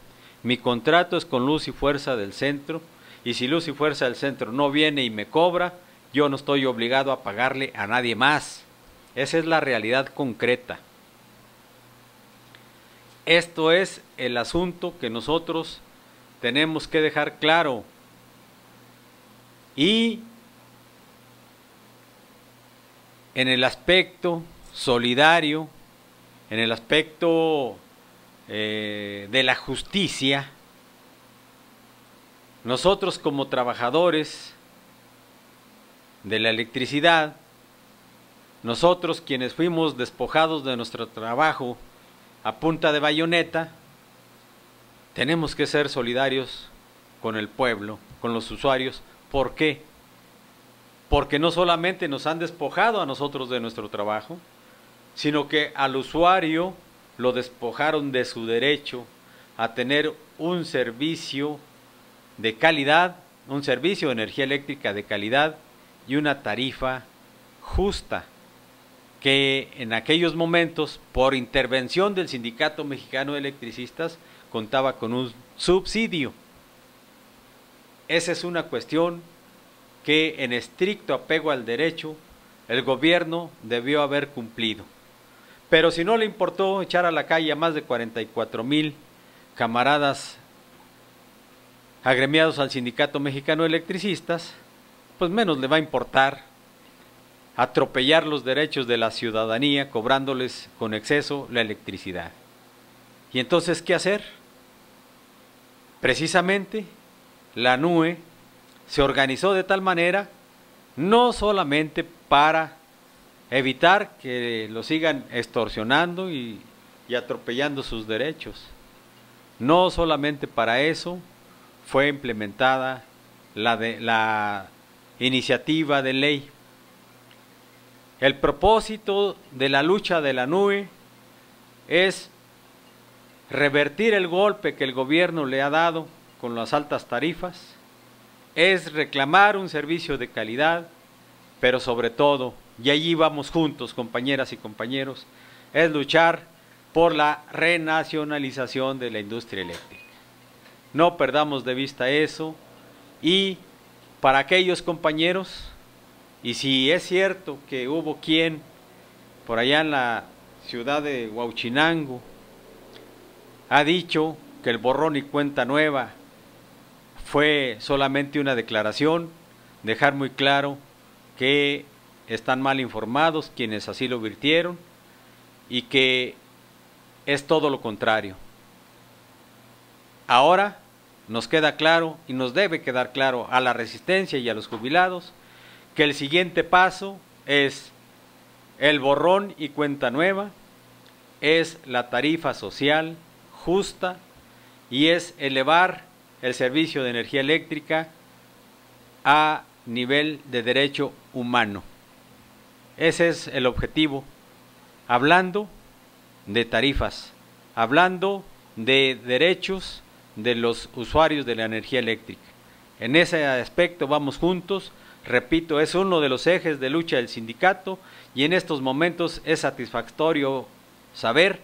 Mi contrato es con Luz y Fuerza del Centro, y si Luz y Fuerza del Centro no viene y me cobra, yo no estoy obligado a pagarle a nadie más. Esa es la realidad concreta. Esto es el asunto que nosotros tenemos que dejar claro. Y en el aspecto solidario, en el aspecto de la justicia, nosotros como trabajadores de la electricidad, nosotros quienes fuimos despojados de nuestro trabajo a punta de bayoneta, tenemos que ser solidarios con el pueblo, con los usuarios. ¿Por qué? Porque no solamente nos han despojado a nosotros de nuestro trabajo, sino que al usuario lo despojaron de su derecho a tener un servicio de calidad, un servicio de energía eléctrica de calidad y una tarifa justa, que en aquellos momentos, por intervención del Sindicato Mexicano de Electricistas, contaba con un subsidio. Esa es una cuestión que, en estricto apego al derecho, el gobierno debió haber cumplido. Pero si no le importó echar a la calle a más de 44,000 camaradas agremiados al Sindicato Mexicano de Electricistas, pues menos le va a importar atropellar los derechos de la ciudadanía cobrándoles con exceso la electricidad. ¿Y entonces qué hacer? Precisamente la NUE se organizó de tal manera no solamente para evitar que lo sigan extorsionando y atropellando sus derechos, no solamente para eso fue implementada la iniciativa de ley. El propósito de la lucha de la NUE es revertir el golpe que el gobierno le ha dado con las altas tarifas, es reclamar un servicio de calidad, pero sobre todo, y allí vamos juntos, compañeras y compañeros, es luchar por la renacionalización de la industria eléctrica. No perdamos de vista eso, y para aquellos compañeros, y si es cierto que hubo quien por allá en la ciudad de Huauchinango ha dicho que el borrón y cuenta nueva fue solamente una declaración, dejar muy claro que están mal informados quienes así lo virtieron y que es todo lo contrario. Ahora nos queda claro y nos debe quedar claro a la resistencia y a los jubilados que el siguiente paso es el borrón y cuenta nueva, es la tarifa social justa y es elevar el servicio de energía eléctrica a nivel de derecho humano. Ese es el objetivo, hablando de tarifas, hablando de derechos de los usuarios de la energía eléctrica. En ese aspecto vamos juntos, repito, es uno de los ejes de lucha del sindicato y en estos momentos es satisfactorio saber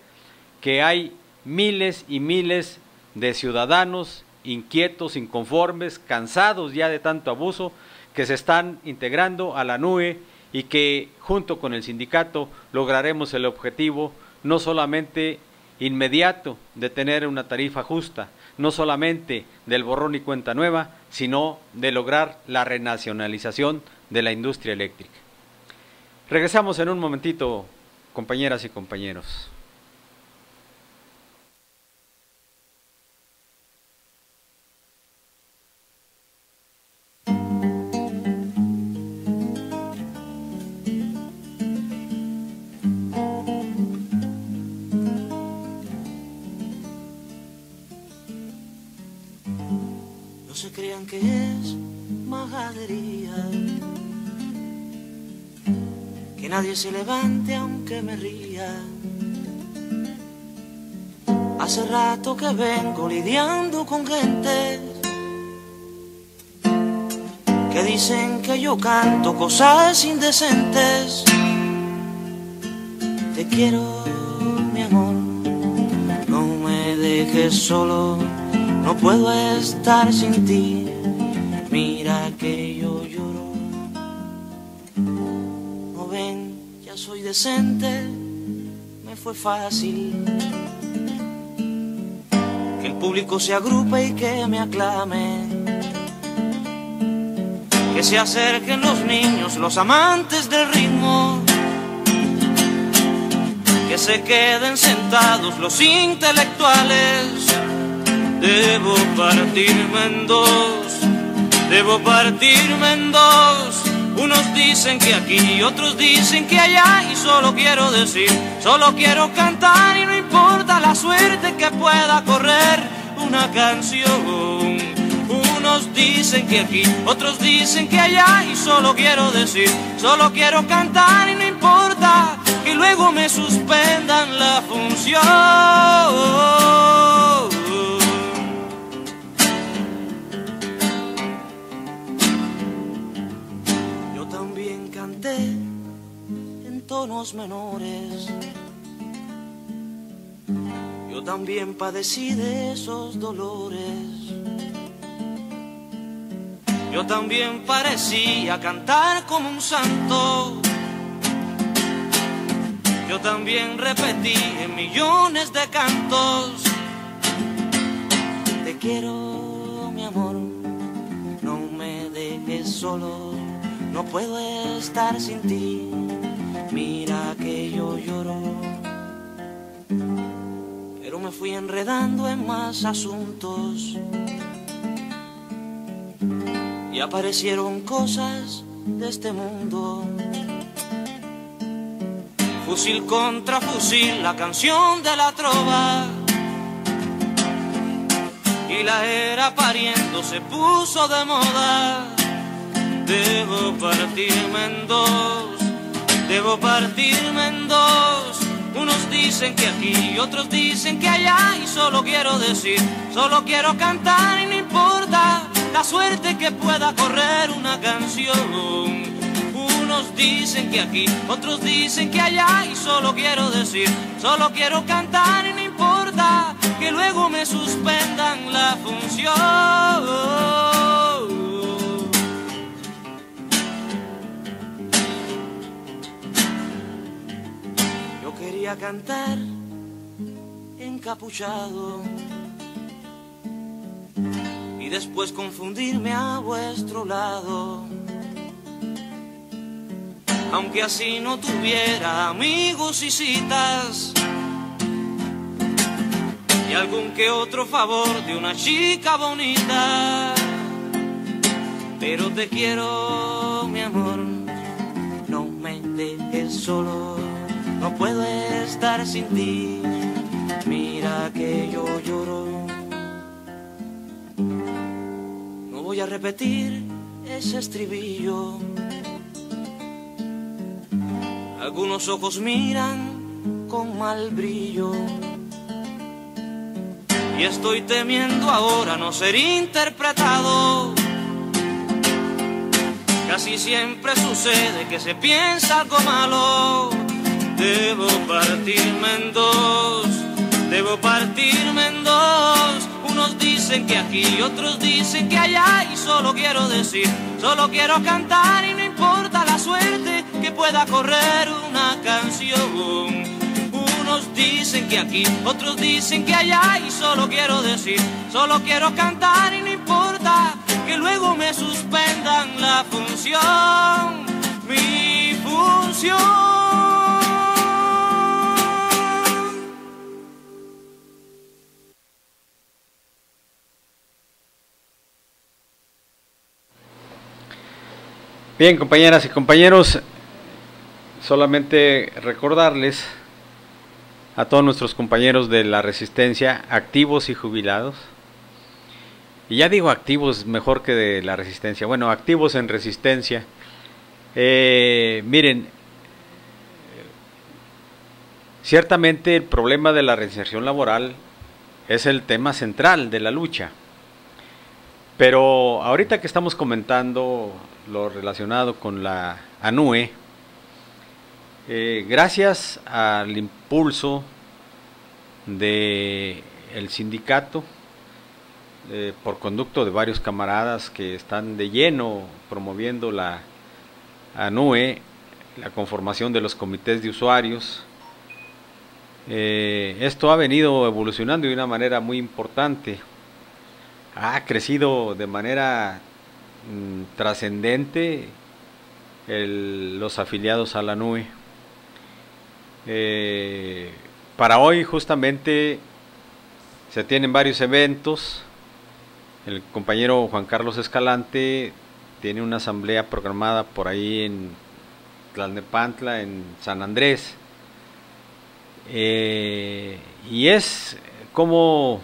que hay miles y miles de ciudadanos inquietos, inconformes, cansados ya de tanto abuso, que se están integrando a la NUE y que junto con el sindicato lograremos el objetivo no solamente inmediato de tener una tarifa justa, no solamente del borrón y cuenta nueva, sino de lograr la renacionalización de la industria eléctrica. Regresamos en un momentito, compañeras y compañeros. Se crean que es majadería, que nadie se levante aunque me ría. Hace rato que vengo lidiando con gente que dicen que yo canto cosas indecentes. Te quiero, mi amor, no me dejes solo. No puedo estar sin ti, mira que yo lloro. No ven, ya soy decente, me fue fácil. Que el público se agrupe y que me aclame. Que se acerquen los niños, los amantes del ritmo. Que se queden sentados los intelectuales. Debo partirme en dos, debo partirme en dos. Unos dicen que aquí, otros dicen que allá. Y solo quiero decir, solo quiero cantar. Y no importa la suerte que pueda correr una canción. Unos dicen que aquí, otros dicen que allá. Y solo quiero decir, solo quiero cantar. Y no importa que luego me suspendan la función. En tonos menores, yo también padecí de esos dolores. Yo también parecía cantar como un santo. Yo también repetí en millones de cantos. Te quiero, mi amor, no me dejes solo. no puedo estar sin ti. Mira que yo lloro, pero me fui enredando en más asuntos y aparecieron cosas de este mundo. Fusil contra fusil, la canción de la trova, y la era pariendo se puso de moda. Debo partirme en dos, debo partirme en dos. Unos dicen que aquí y otros dicen que allá, y solo quiero decir, solo quiero cantar, y no importa la suerte que pueda correr una canción. Unos dicen que aquí, otros dicen que allá, y solo quiero decir, solo quiero cantar, y no importa que luego me suspendan la función. Yo quería cantar encapuchado y después confundirme a vuestro lado. Aunque así no tuviera amigos y citas, y algún que otro favor de una chica bonita. Pero te quiero, mi amor, no me dejes solo, no puedo estar sin ti. Mira que yo lloro, no voy a repetir ese estribillo. Algunos ojos miran con mal brillo, y estoy temiendo ahora no ser interpretado. Casi siempre sucede que se piensa algo malo. Debo partirme en dos, debo partirme en dos. Unos dicen que aquí, otros dicen que allá, y solo quiero decir, solo quiero cantar, y no importa la suerte que pueda correr una canción. Unos dicen que aquí, otros dicen que allá, y solo quiero decir, solo quiero cantar, y no importa que luego me suspendan la función, mi función. Bien, compañeras y compañeros, solamente recordarles a todos nuestros compañeros de la Resistencia, activos y jubilados, y ya digo activos mejor que de la Resistencia, bueno, activos en Resistencia, miren, ciertamente el problema de la reinserción laboral es el tema central de la lucha, pero ahorita que estamos comentando lo relacionado con la ANUE, gracias al impulso del sindicato, por conducto de varios camaradas que están de lleno promoviendo la ANUE, la conformación de los comités de usuarios, esto ha venido evolucionando de una manera muy importante, ha crecido de manera trascendente los afiliados a la ANUE. Para hoy justamente se tienen varios eventos. El compañero Juan Carlos Escalante tiene una asamblea programada por ahí en Tlalnepantla, en San Andrés, y es como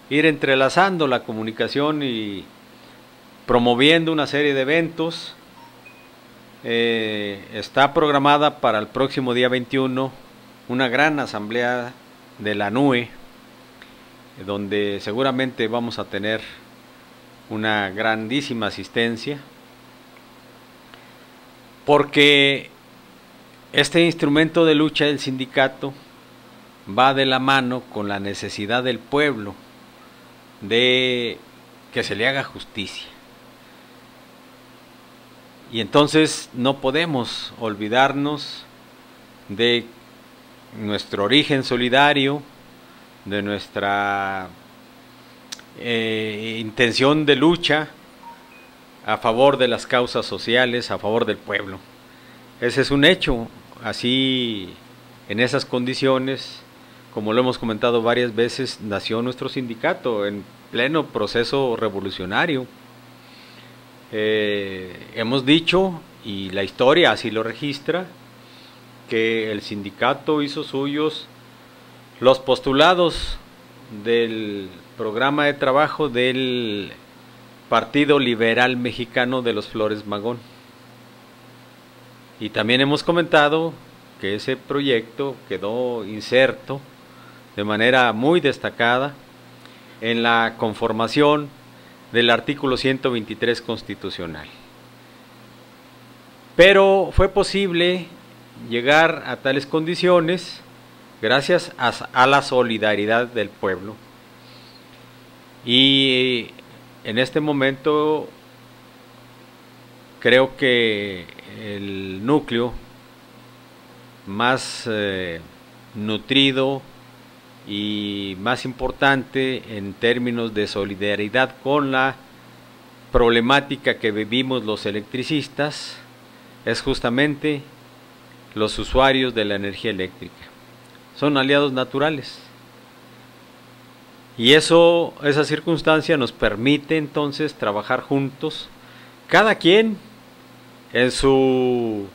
ir entrelazando la comunicación y promoviendo una serie de eventos. Está programada para el próximo día 21 una gran asamblea de la ANUE, donde seguramente vamos a tener una grandísima asistencia, porque este instrumento de lucha del sindicato va de la mano con la necesidad del pueblo de que se le haga justicia. Y entonces no podemos olvidarnos de nuestro origen solidario, de nuestra intención de lucha a favor de las causas sociales, a favor del pueblo. Ese es un hecho. Así, en esas condiciones, como lo hemos comentado varias veces, nació nuestro sindicato en pleno proceso revolucionario. Hemos dicho, y la historia así lo registra, que el sindicato hizo suyos los postulados del programa de trabajo del Partido Liberal Mexicano de los Flores Magón. Y también hemos comentado que ese proyecto quedó inserto de manera muy destacada en la conformación del artículo 123 constitucional. Pero fue posible llegar a tales condiciones gracias a la solidaridad del pueblo. Y en este momento creo que el núcleo más nutrido y más importante en términos de solidaridad con la problemática que vivimos los electricistas es justamente los usuarios de la energía eléctrica. Son aliados naturales. Y esa circunstancia nos permite entonces trabajar juntos, cada quien en su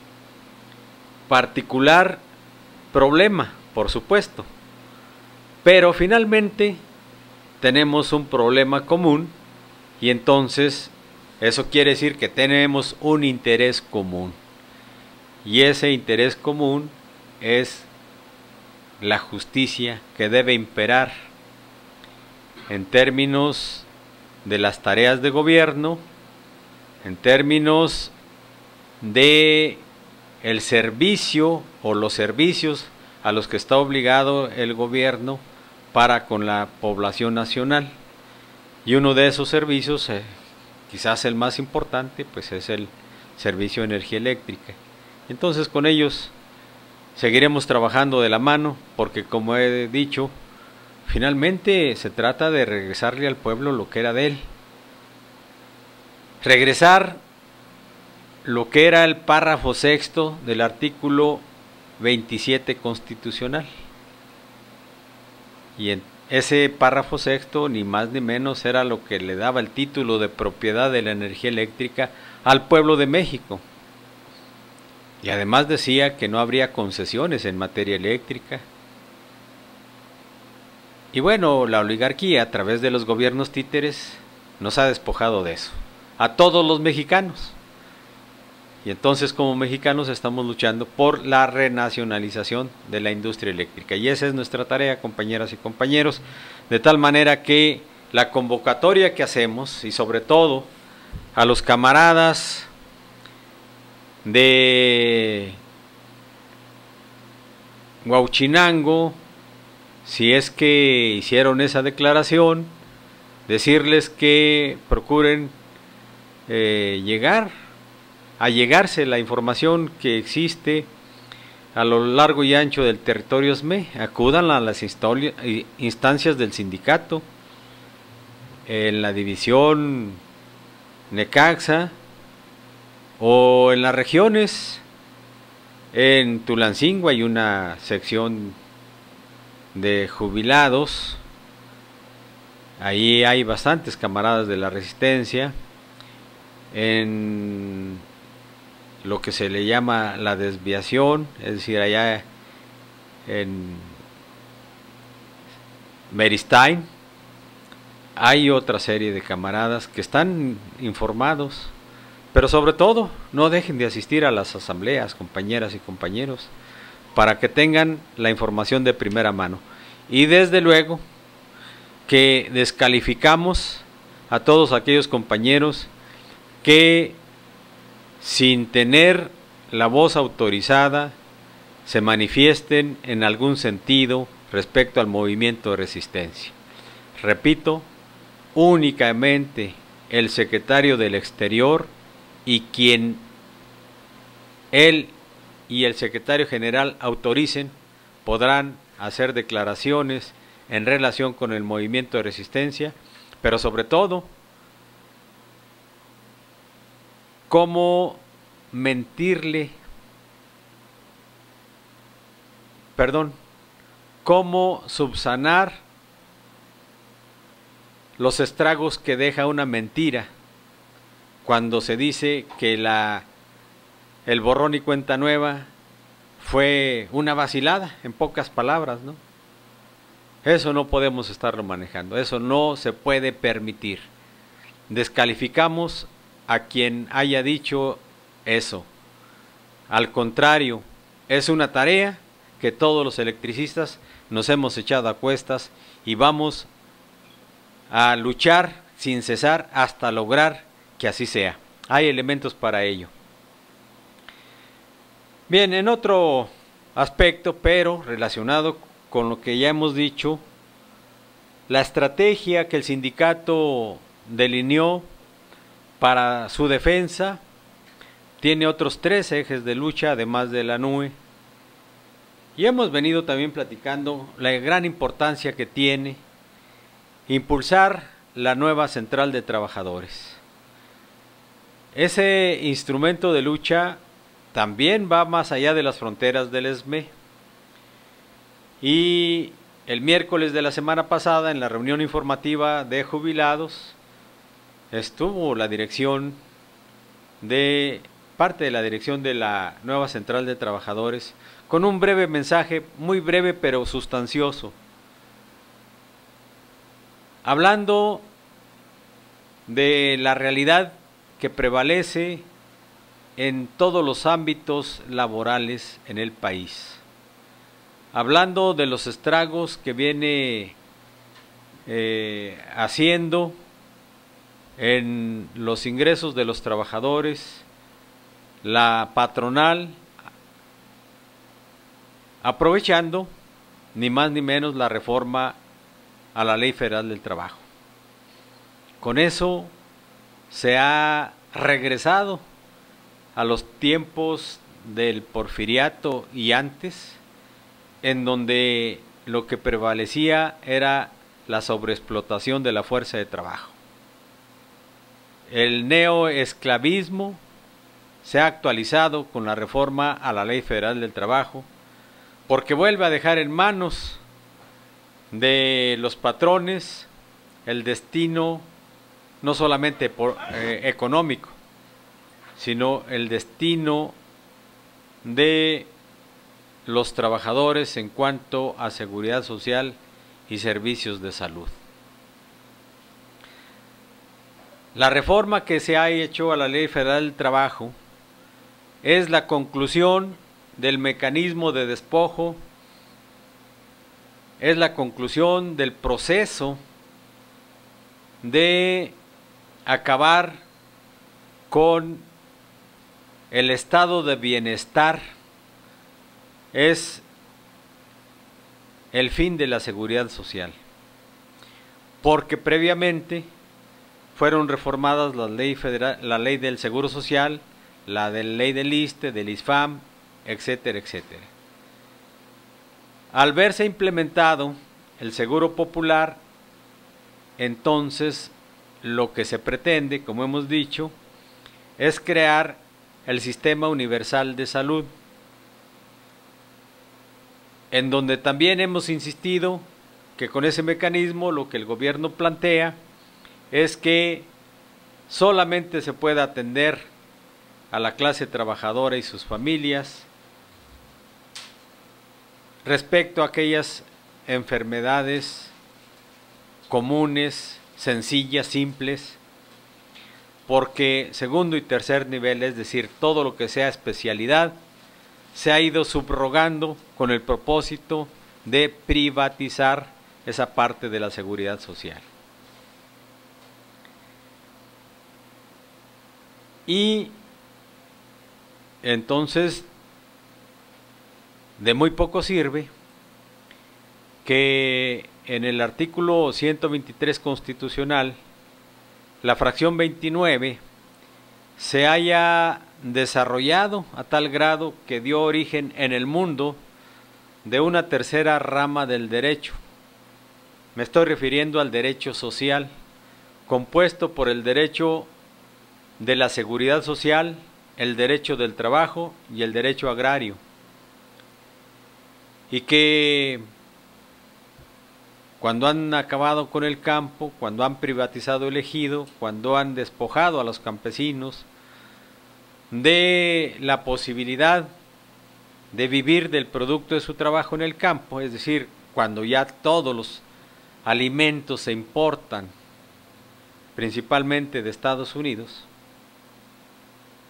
particular problema, por supuesto. Pero finalmente tenemos un problema común y entonces eso quiere decir que tenemos un interés común. Y ese interés común es la justicia que debe imperar en términos de las tareas de gobierno, en términos de el servicio o los servicios a los que está obligado el gobierno para con la población nacional. Y uno de esos servicios, quizás el más importante, pues es el servicio de energía eléctrica. Entonces con ellos seguiremos trabajando de la mano, porque como he dicho, finalmente se trata de regresarle al pueblo lo que era de él. Regresar lo que era el párrafo sexto del artículo 27 constitucional. Y en ese párrafo sexto, ni más ni menos, era lo que le daba el título de propiedad de la energía eléctrica al pueblo de México. Y además decía que no habría concesiones en materia eléctrica. Y bueno, la oligarquía a través de los gobiernos títeres nos ha despojado de eso, a todos los mexicanos. Y entonces como mexicanos estamos luchando por la renacionalización de la industria eléctrica. Y esa es nuestra tarea, compañeras y compañeros, de tal manera que la convocatoria que hacemos, y sobre todo a los camaradas de Huauchinango, si es que hicieron esa declaración, decirles que procuren allegarse la información que existe a lo largo y ancho del territorio SME, acudan a las instancias del sindicato, en la división Necaxa, o en las regiones. En Tulancingo hay una sección de jubilados, ahí hay bastantes camaradas de la resistencia. En lo que se le llama la desviación, es decir, allá en Meristain, hay otra serie de camaradas que están informados, pero sobre todo no dejen de asistir a las asambleas, compañeras y compañeros, para que tengan la información de primera mano. Y desde luego que descalificamos a todos aquellos compañeros que sin tener la voz autorizada se manifiesten en algún sentido respecto al movimiento de resistencia. Repito, únicamente el secretario del Exterior y quien él y el secretario general autoricen podrán hacer declaraciones en relación con el movimiento de resistencia, pero sobre todo cómo mentirle, cómo subsanar los estragos que deja una mentira cuando se dice que el borrón y cuenta nueva fue una vacilada, en pocas palabras, ¿no? Eso no podemos estarlo manejando, eso no se puede permitir. Descalificamos a quien haya dicho eso. Al contrario, es una tarea que todos los electricistas nos hemos echado a cuestas y vamos a luchar sin cesar hasta lograr que así sea. Hay elementos para ello. Bien, en otro aspecto, pero relacionado con lo que ya hemos dicho, la estrategia que el sindicato delineó para su defensa tiene otros 3 ejes de lucha, además de la NUE, y hemos venido también platicando la gran importancia que tiene impulsar la nueva central de trabajadores. Ese instrumento de lucha también va más allá de las fronteras del ESME, y el miércoles de la semana pasada, en la reunión informativa de jubilados, estuvo la dirección parte de la dirección de la nueva central de trabajadores, con un breve mensaje, muy breve pero sustancioso, hablando de la realidad que prevalece en todos los ámbitos laborales en el país, hablando de los estragos que viene haciendo en los ingresos de los trabajadores, la patronal, aprovechando ni más ni menos la reforma a la Ley Federal del Trabajo. Con eso se ha regresado a los tiempos del porfiriato y antes, en donde lo que prevalecía era la sobreexplotación de la fuerza de trabajo. El neoesclavismo se ha actualizado con la reforma a la Ley Federal del Trabajo, porque vuelve a dejar en manos de los patrones el destino no solamente económico, sino el destino de los trabajadores en cuanto a seguridad social y servicios de salud. La reforma que se ha hecho a la Ley Federal del Trabajo es la conclusión del mecanismo de despojo, es la conclusión del proceso de acabar con el estado de bienestar, es el fin de la seguridad social, porque previamente fueron reformadas la ley del Seguro Social, la ley del ISSSTE, del ISFAM, etcétera, etcétera. Al verse implementado el Seguro Popular, entonces lo que se pretende, como hemos dicho, es crear el Sistema Universal de Salud, en donde también hemos insistido que con ese mecanismo lo que el gobierno plantea es que solamente se pueda atender a la clase trabajadora y sus familias respecto a aquellas enfermedades comunes, sencillas, simples, porque segundo y tercer nivel, es decir, todo lo que sea especialidad, se ha ido subrogando con el propósito de privatizar esa parte de la seguridad social. Y entonces de muy poco sirve que en el artículo 123 constitucional, la fracción 29, se haya desarrollado a tal grado que dio origen en el mundo de una tercera rama del derecho. Me estoy refiriendo al derecho social, compuesto por el derecho de la seguridad social, el derecho del trabajo y el derecho agrario, y que cuando han acabado con el campo, cuando han privatizado el ejido, cuando han despojado a los campesinos de la posibilidad de vivir del producto de su trabajo en el campo, es decir, cuando ya todos los alimentos se importan, principalmente de Estados Unidos,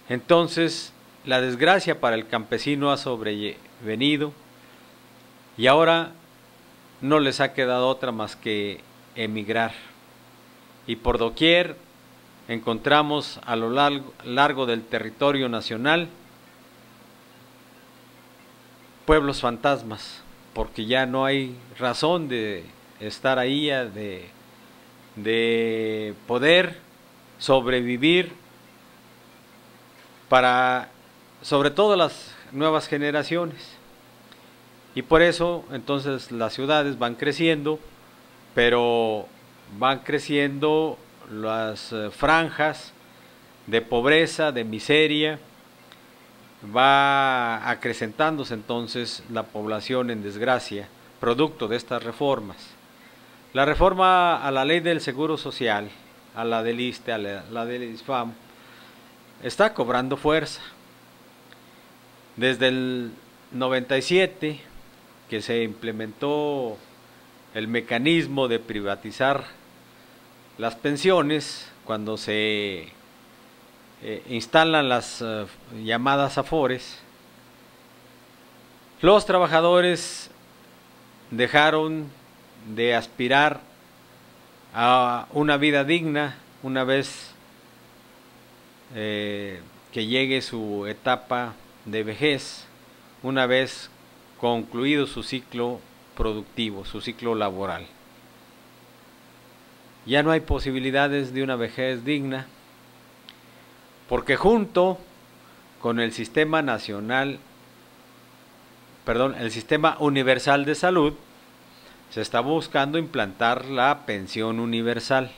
entonces la desgracia para el campesino ha sobrevenido y ahora no les ha quedado otra más que emigrar. Y por doquier encontramos a lo largo del territorio nacional pueblos fantasmas, porque ya no hay razón de estar ahí, de poder sobrevivir para, sobre todo, las nuevas generaciones. Y por eso entonces las ciudades van creciendo, pero van creciendo las franjas de pobreza, de miseria, va acrecentándose entonces la población en desgracia, producto de estas reformas. La reforma a la ley del Seguro Social, a la del ISSSTE, a la del ISFAM, está cobrando fuerza. Desde el 97, que se implementó el mecanismo de privatizar las pensiones, cuando se instalan las llamadas afores, los trabajadores dejaron de aspirar a una vida digna una vez que llegue su etapa de vejez, una vez concluido su ciclo productivo, su ciclo laboral. Ya no hay posibilidades de una vejez digna, porque junto con el sistema nacional, el sistema universal de salud, se está buscando implantar la pensión universal.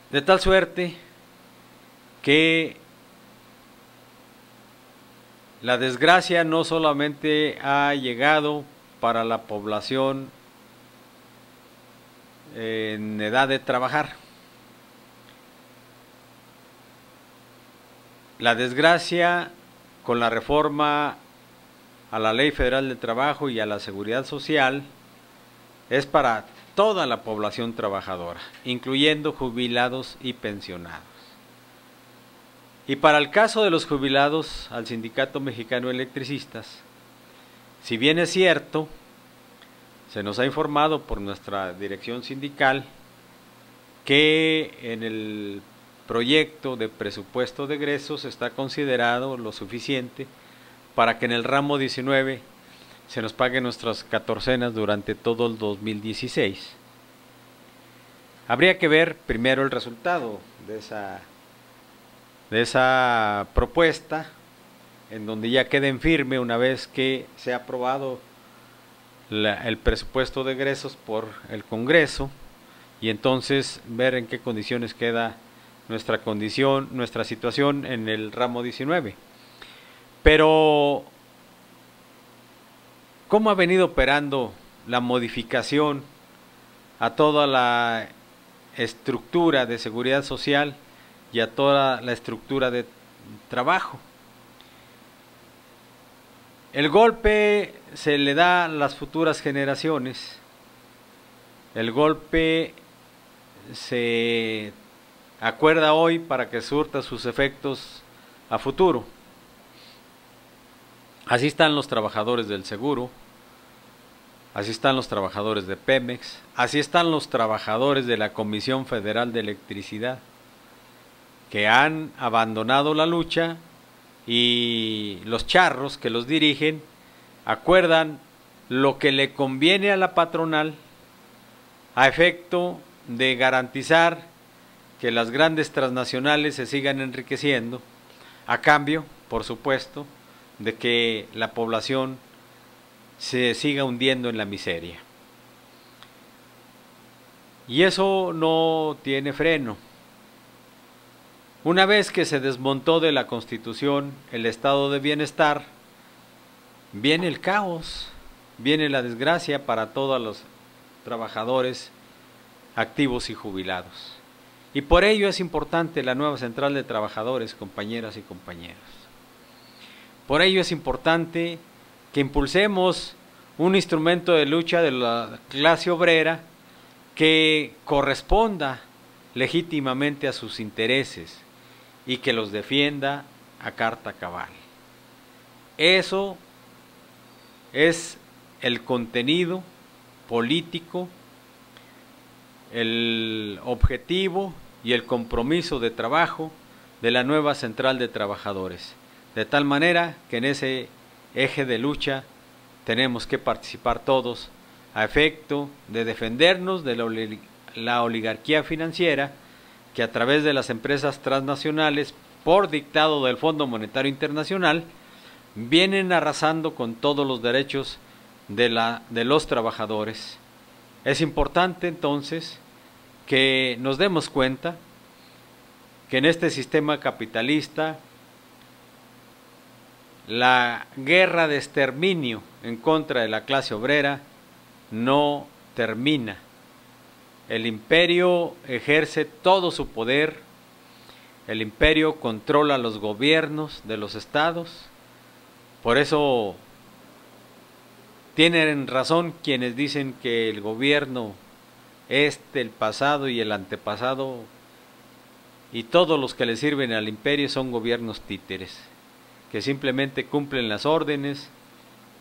De tal suerte que la desgracia no solamente ha llegado para la población en edad de trabajar. La desgracia con la reforma a la Ley Federal del Trabajo y a la Seguridad Social es para toda la población trabajadora, incluyendo jubilados y pensionados. Y para el caso de los jubilados, al Sindicato Mexicano de Electricistas, si bien es cierto, se nos ha informado por nuestra dirección sindical que en el proyecto de presupuesto de egresos está considerado lo suficiente para que en el ramo 19 se nos paguen nuestras catorcenas durante todo el 2016. Habría que ver primero el resultado de esa propuesta, en donde ya quede en firme una vez que sea aprobado el presupuesto de egresos por el Congreso, y entonces ver en qué condiciones queda nuestra situación en el ramo 19. Pero ¿cómo ha venido operando la modificación a toda la estructura de seguridad social y a toda la estructura de trabajo? El golpe se le da a las futuras generaciones, el golpe se acuerda hoy para que surta sus efectos a futuro. Así están los trabajadores del seguro, así están los trabajadores de Pemex, así están los trabajadores de la Comisión Federal de Electricidad, que han abandonado la lucha, y los charros que los dirigen acuerdan lo que le conviene a la patronal a efecto de garantizar que las grandes transnacionales se sigan enriqueciendo, a cambio, por supuesto, de que la población se siga hundiendo en la miseria. Y eso no tiene freno. Una vez que se desmontó de la Constitución el estado de bienestar, viene el caos, viene la desgracia para todos los trabajadores activos y jubilados. Y por ello es importante la nueva central de trabajadores, compañeras y compañeros. Por ello es importante que impulsemos un instrumento de lucha de la clase obrera que corresponda legítimamente a sus intereses y que los defienda a carta cabal. Eso es el contenido político, el objetivo y el compromiso de trabajo de la nueva central de trabajadores, de tal manera que en ese eje de lucha tenemos que participar todos a efecto de defendernos de la oligarquía financiera que a través de las empresas transnacionales, por dictado del Fondo Monetario Internacional, vienen arrasando con todos los derechos de los trabajadores. Es importante entonces que nos demos cuenta que en este sistema capitalista la guerra de exterminio en contra de la clase obrera no termina. El imperio ejerce todo su poder, el imperio controla los gobiernos de los estados. Por eso tienen razón quienes dicen que el gobierno es del pasado y el antepasado, y todos los que le sirven al imperio son gobiernos títeres, que simplemente cumplen las órdenes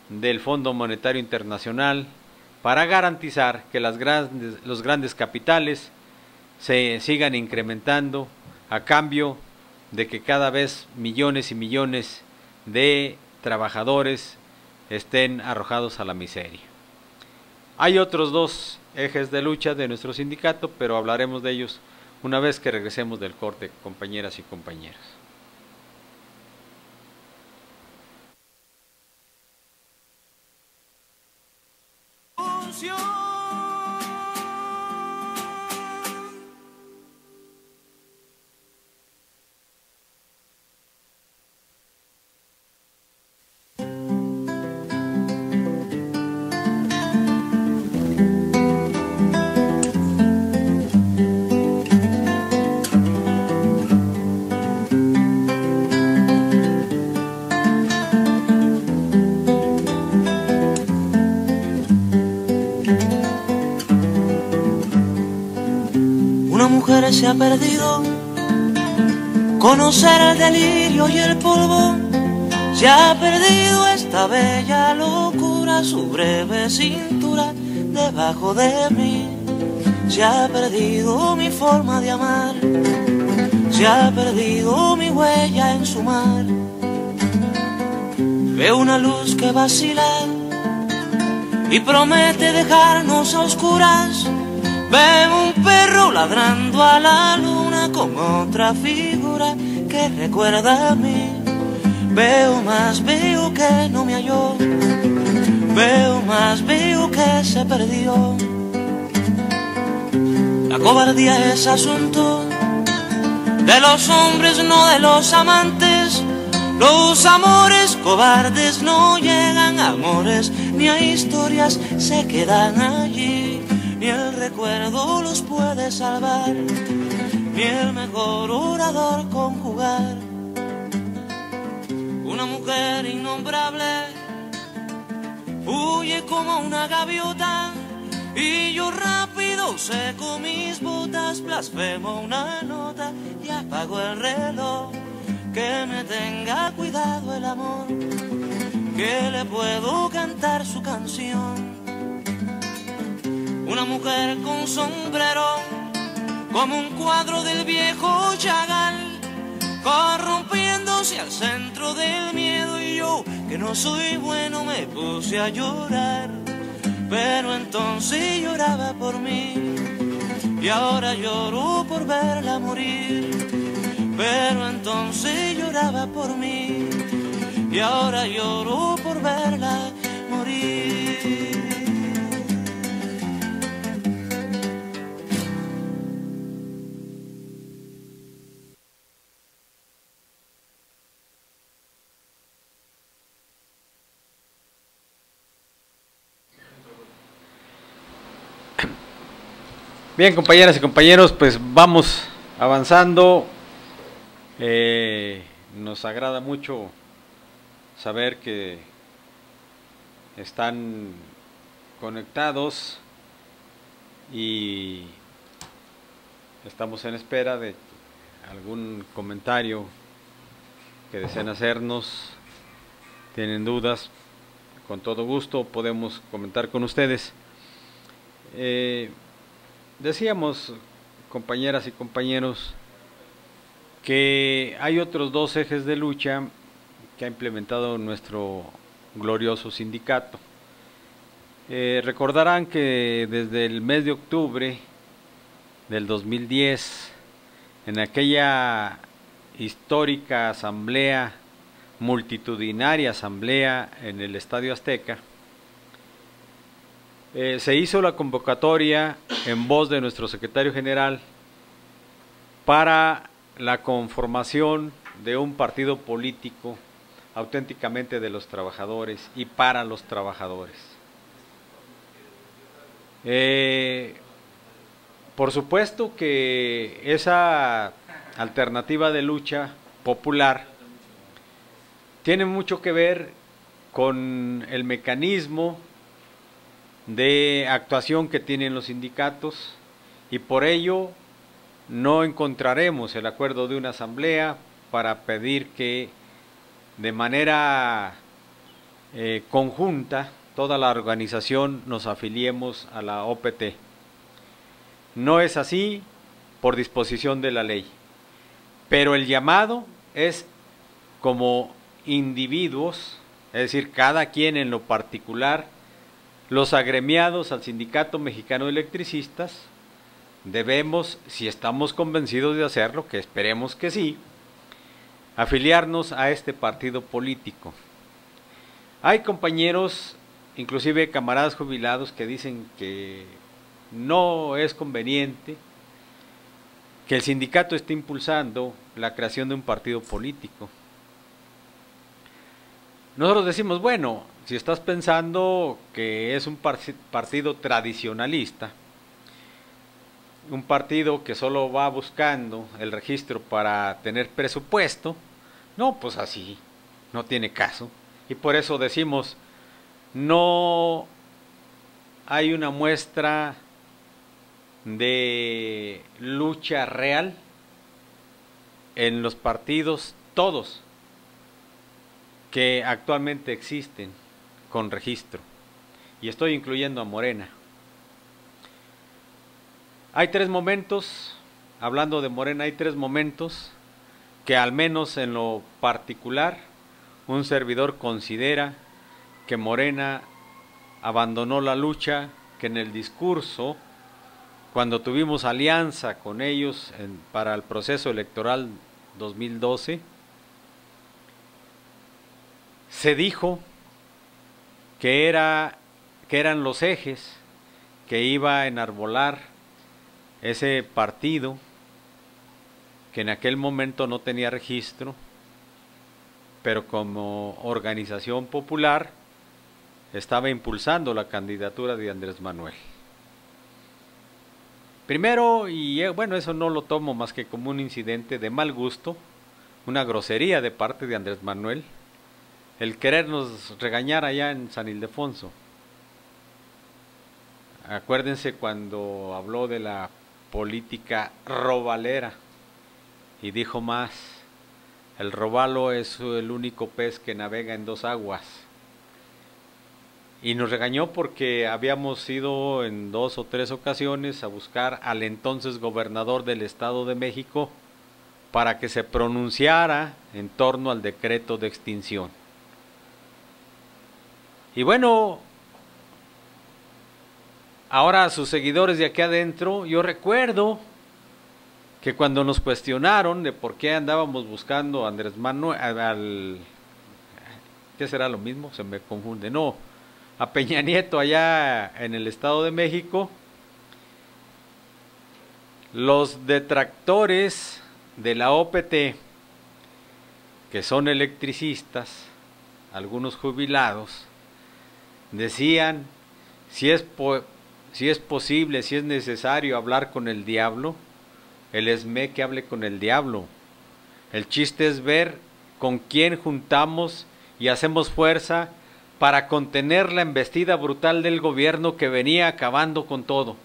del Fondo Monetario Internacional para garantizar que los grandes capitales se sigan incrementando a cambio de que cada vez millones y millones de trabajadores estén arrojados a la miseria. Hay otros dos ejes de lucha de nuestro sindicato, pero hablaremos de ellos una vez que regresemos del corte, compañeras y compañeros. Se ha perdido, conocer el delirio y el polvo, se ha perdido esta bella locura, su breve cintura debajo de mí, se ha perdido mi forma de amar, se ha perdido mi huella en su mar. Veo una luz que vacila y promete dejarnos a oscuras. Veo un perro ladrando a la luna con otra figura que recuerda a mí. Veo más, veo que no me halló. Veo más, veo que se perdió. La cobardía es asunto de los hombres, no de los amantes. Los amores cobardes no llegan a amores, ni a historias se quedan allí. Ni el recuerdo los puede salvar, ni el mejor orador conjugar. Una mujer innombrable huye como una gaviota, y yo rápido seco mis botas, blasfemo una nota y apago el reloj. Que me tenga cuidado el amor, que le puedo cantar su canción. Una mujer con sombrero, como un cuadro del viejo Chagall, corrompiéndose al centro del miedo, y yo, que no soy bueno, me puse a llorar. Pero entonces lloraba por mí, y ahora lloro por verla morir. Pero entonces lloraba por mí, y ahora lloro por verla morir. Bien, compañeras y compañeros, pues vamos avanzando. Nos agrada mucho saber que están conectados y estamos en espera de algún comentario que deseen hacernos. Tienen dudas, con todo gusto podemos comentar con ustedes. Decíamos, compañeras y compañeros, que hay otros dos ejes de lucha que ha implementado nuestro glorioso sindicato. Recordarán que desde el mes de octubre del 2010, en aquella histórica asamblea, multitudinaria asamblea en el Estadio Azteca, se hizo la convocatoria en voz de nuestro secretario general para la conformación de un partido político auténticamente de los trabajadores y para los trabajadores. Por supuesto que esa alternativa de lucha popular tiene mucho que ver con el mecanismo de actuación que tienen los sindicatos, y por ello no encontraremos el acuerdo de una asamblea para pedir que de manera conjunta toda la organización nos afiliemos a la OPT. No es así por disposición de la ley, pero el llamado es como individuos, es decir, cada quien en lo particular, los agremiados al Sindicato Mexicano de Electricistas, debemos, si estamos convencidos de hacerlo, que esperemos que sí, afiliarnos a este partido político. Hay compañeros, inclusive camaradas jubilados, que dicen que no es conveniente que el sindicato esté impulsando la creación de un partido político. Nosotros decimos, bueno, si estás pensando que es un partido tradicionalista, un partido que solo va buscando el registro para tener presupuesto, no, pues así, no tiene caso. Y por eso decimos, no hay una muestra de lucha real en los partidos, todos, que actualmente existen con registro, y estoy incluyendo a Morena. Hay tres momentos, hablando de Morena, hay tres momentos que al menos en lo particular un servidor considera que Morena abandonó la lucha, que en el discurso, cuando tuvimos alianza con ellos para el proceso electoral 2012, se dijo que eran los ejes que iba a enarbolar ese partido, que en aquel momento no tenía registro, pero como organización popular estaba impulsando la candidatura de Andrés Manuel. Primero, y bueno, eso no lo tomo más que como un incidente de mal gusto, una grosería de parte de Andrés Manuel, el querernos regañar allá en San Ildefonso. Acuérdense cuando habló de la política robalera y dijo más, el robalo es el único pez que navega en dos aguas. Y nos regañó porque habíamos ido en 2 o 3 ocasiones a buscar al entonces gobernador del Estado de México para que se pronunciara en torno al decreto de extinción. Y bueno, ahora a sus seguidores de aquí adentro, yo recuerdo que cuando nos cuestionaron de por qué andábamos buscando a Andrés Manuel, ¿qué será lo mismo? Se me confunde, no, a Peña Nieto allá en el Estado de México, los detractores de la OPT, que son electricistas, algunos jubilados, decían, si es si es posible, si es necesario hablar con el diablo, el ESME que hable con el diablo. El chiste es ver con quién juntamos y hacemos fuerza para contener la embestida brutal del gobierno que venía acabando con todo,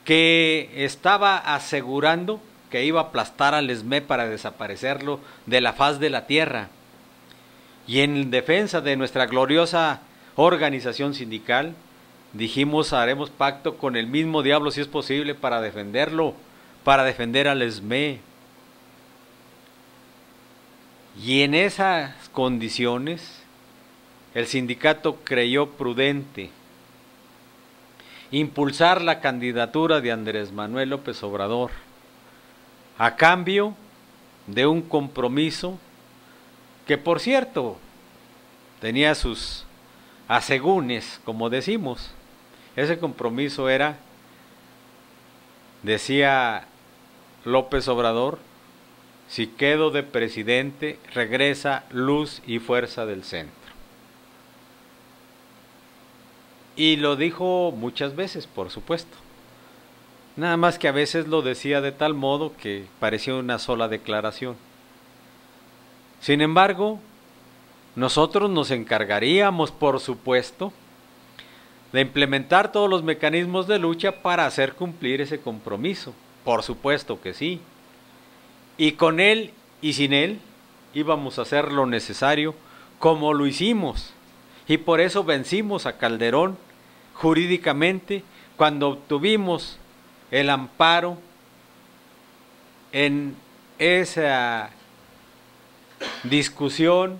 que estaba asegurando que iba a aplastar al ESME para desaparecerlo de la faz de la tierra. Y en defensa de nuestra gloriosa organización sindical, dijimos haremos pacto con el mismo diablo si es posible para defenderlo, para defender al ESME. Y en esas condiciones, el sindicato creyó prudente impulsar la candidatura de Andrés Manuel López Obrador, a cambio de un compromiso que, por cierto, tenía sus asegúnes, como decimos. Ese compromiso era, decía López Obrador, si quedo de presidente, regresa luz y fuerza del centro. Y lo dijo muchas veces, por supuesto. Nada más que a veces lo decía de tal modo que parecía una sola declaración. Sin embargo, nosotros nos encargaríamos, por supuesto, de implementar todos los mecanismos de lucha para hacer cumplir ese compromiso. Por supuesto que sí. Y con él y sin él íbamos a hacer lo necesario, como lo hicimos. Y por eso vencimos a Calderón jurídicamente cuando obtuvimos el amparo en esa discusión,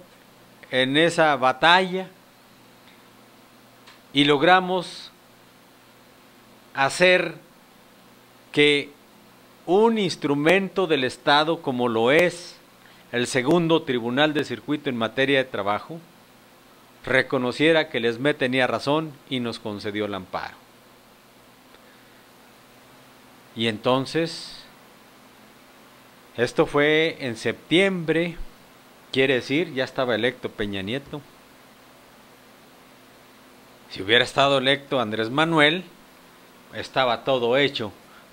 en esa batalla, y logramos hacer que un instrumento del Estado como lo es el segundo Tribunal de Circuito en materia de trabajo reconociera que el ESME tenía razón y nos concedió el amparo. Y entonces, esto fue en septiembre, quiere decir, ya estaba electo Peña Nieto. Si hubiera estado electo Andrés Manuel, estaba todo hecho,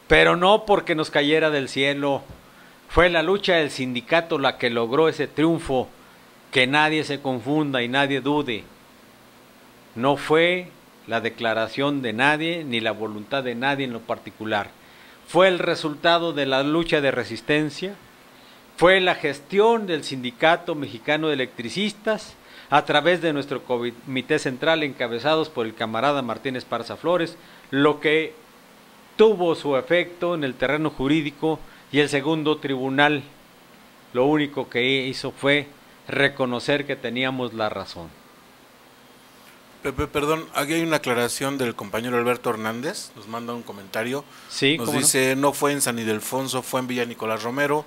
pero no porque nos cayera del cielo. Fue la lucha del sindicato la que logró ese triunfo, que nadie se confunda y nadie dude. No fue la declaración de nadie ni la voluntad de nadie en lo particular. Fue el resultado de la lucha de resistencia, fue la gestión del Sindicato Mexicano de Electricistas a través de nuestro comité central encabezados por el camarada Martín Esparza Flores, lo que tuvo su efecto en el terreno jurídico, y el segundo tribunal lo único que hizo fue reconocer que teníamos la razón. Pepe, perdón, aquí hay una aclaración del compañero Alberto Hernández, nos manda un comentario, sí, nos dice no fue en San Ildefonso, fue en Villa Nicolás Romero,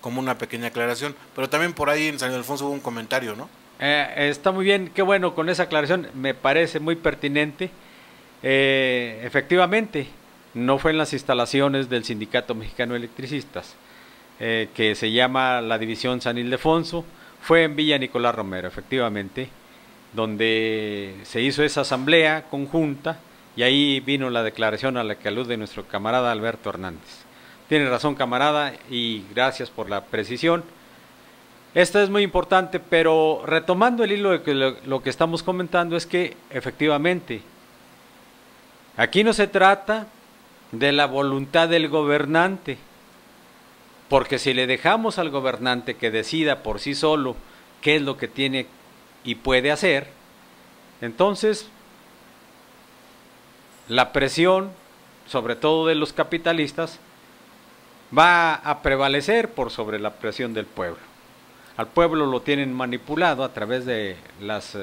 como una pequeña aclaración, pero también por ahí en San Ildefonso hubo un comentario, ¿no? Está muy bien, qué bueno, con esa aclaración me parece muy pertinente. Efectivamente, no fue en las instalaciones del Sindicato Mexicano de Electricistas, que se llama la División San Ildefonso, fue en Villa Nicolás Romero, efectivamente, donde se hizo esa asamblea conjunta y ahí vino la declaración a la que alude nuestro camarada Alberto Hernández. Tiene razón, camarada, y gracias por la precisión. Esto es muy importante, pero retomando el hilo de que lo que estamos comentando es que efectivamente aquí no se trata de la voluntad del gobernante, porque si le dejamos al gobernante que decida por sí solo qué es lo que tiene y puede hacer, entonces la presión, sobre todo de los capitalistas, va a prevalecer por sobre la presión del pueblo. Al pueblo lo tienen manipulado a través de las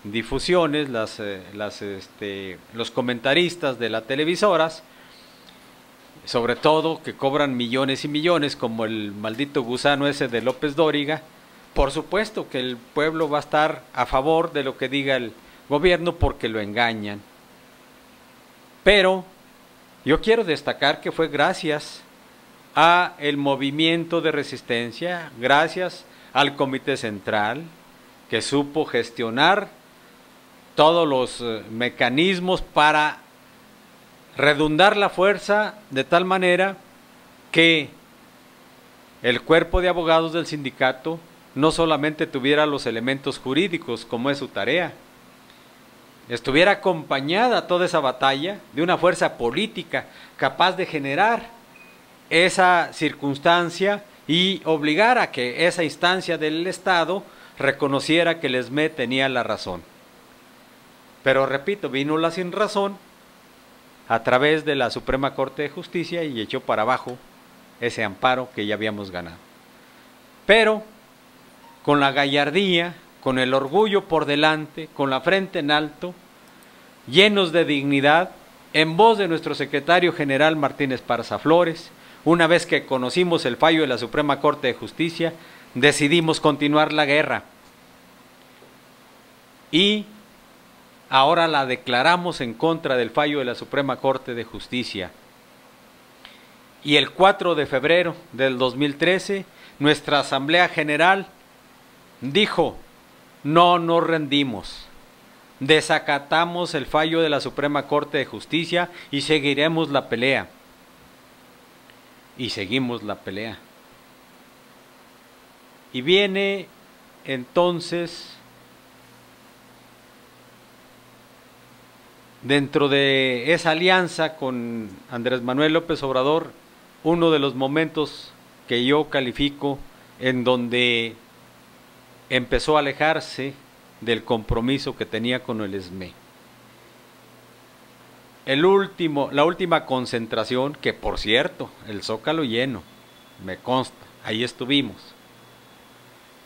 difusiones, los comentaristas de las televisoras, sobre todo que cobran millones y millones, como el maldito gusano ese de López Dóriga. Por supuesto que el pueblo va a estar a favor de lo que diga el gobierno porque lo engañan. Pero yo quiero destacar que fue gracias a el movimiento de resistencia, gracias al Comité Central, que supo gestionar todos los mecanismos para redundar la fuerza de tal manera que el cuerpo de abogados del sindicato no solamente tuviera los elementos jurídicos como es su tarea, estuviera acompañada toda esa batalla de una fuerza política capaz de generar esa circunstancia y obligar a que esa instancia del Estado reconociera que el ESME tenía la razón. Pero repito, vino la sin razón a través de la Suprema Corte de Justicia y echó para abajo ese amparo que ya habíamos ganado. Pero con la gallardía, con el orgullo por delante, con la frente en alto, llenos de dignidad, en voz de nuestro secretario general Martín Esparza Flores, una vez que conocimos el fallo de la Suprema Corte de Justicia, decidimos continuar la guerra y ahora la declaramos en contra del fallo de la Suprema Corte de Justicia. Y el 4 de febrero del 2013, nuestra Asamblea General dijo: no nos rendimos, desacatamos el fallo de la Suprema Corte de Justicia y seguiremos la pelea. Y seguimos la pelea. Y viene entonces, dentro de esa alianza con Andrés Manuel López Obrador, uno de los momentos que yo califico en donde empezó a alejarse del compromiso que tenía con el ESME. La última concentración, que por cierto, el Zócalo lleno, me consta, ahí estuvimos,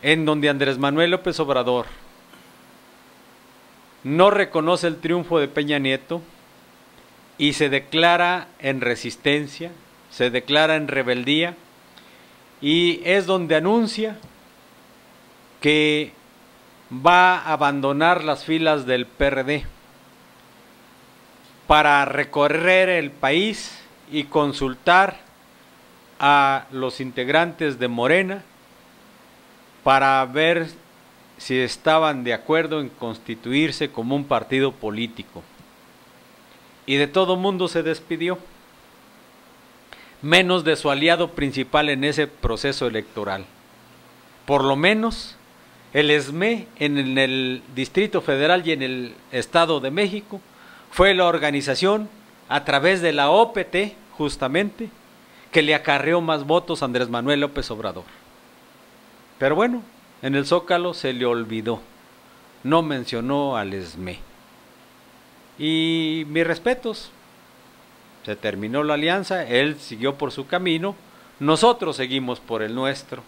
en donde Andrés Manuel López Obrador no reconoce el triunfo de Peña Nieto y se declara en resistencia, se declara en rebeldía, y es donde anuncia que va a abandonar las filas del PRD para recorrer el país y consultar a los integrantes de Morena para ver si estaban de acuerdo en constituirse como un partido político. Y de todo mundo se despidió, menos de su aliado principal en ese proceso electoral. Por lo menos el ESME en el Distrito Federal y en el Estado de México fue la organización, a través de la OPT justamente, que le acarreó más votos a Andrés Manuel López Obrador. Pero bueno, en el Zócalo se le olvidó, no mencionó al ESME. Y mis respetos, se terminó la alianza, él siguió por su camino, nosotros seguimos por el nuestro.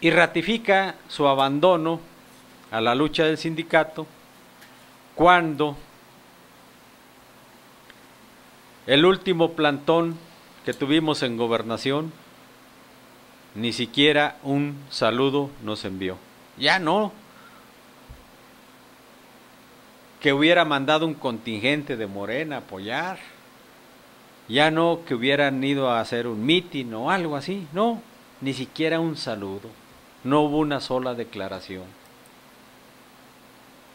Y ratifica su abandono a la lucha del sindicato cuando el último plantón que tuvimos en Gobernación ni siquiera un saludo nos envió. Ya no, que hubiera mandado un contingente de Morena a apoyar, ya no que hubieran ido a hacer un mitin o algo así, no, ni siquiera un saludo, no hubo una sola declaración.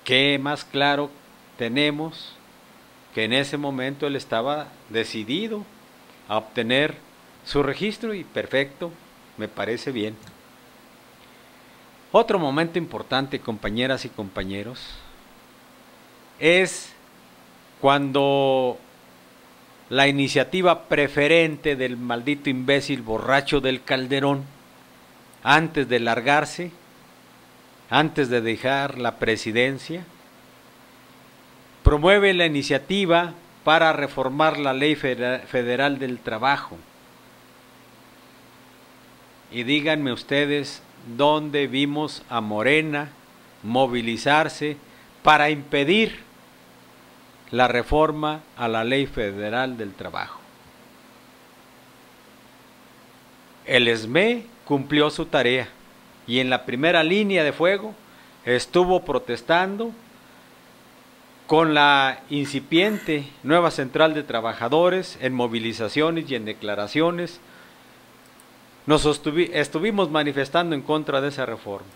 ¿Qué más claro tenemos que en ese momento él estaba decidido a obtener su registro? Y perfecto, me parece bien. Otro momento importante, compañeras y compañeros, es cuando la iniciativa preferente del maldito imbécil borracho del Calderón, antes de largarse, antes de dejar la presidencia, promueve la iniciativa para reformar la Ley Federal del Trabajo. Y díganme ustedes dónde vimos a Morena movilizarse para impedir la reforma a la Ley Federal del Trabajo. El ESME cumplió su tarea y en la primera línea de fuego estuvo protestando con la incipiente nueva central de trabajadores en movilizaciones y en declaraciones. Estuvimos manifestando en contra de esa reforma.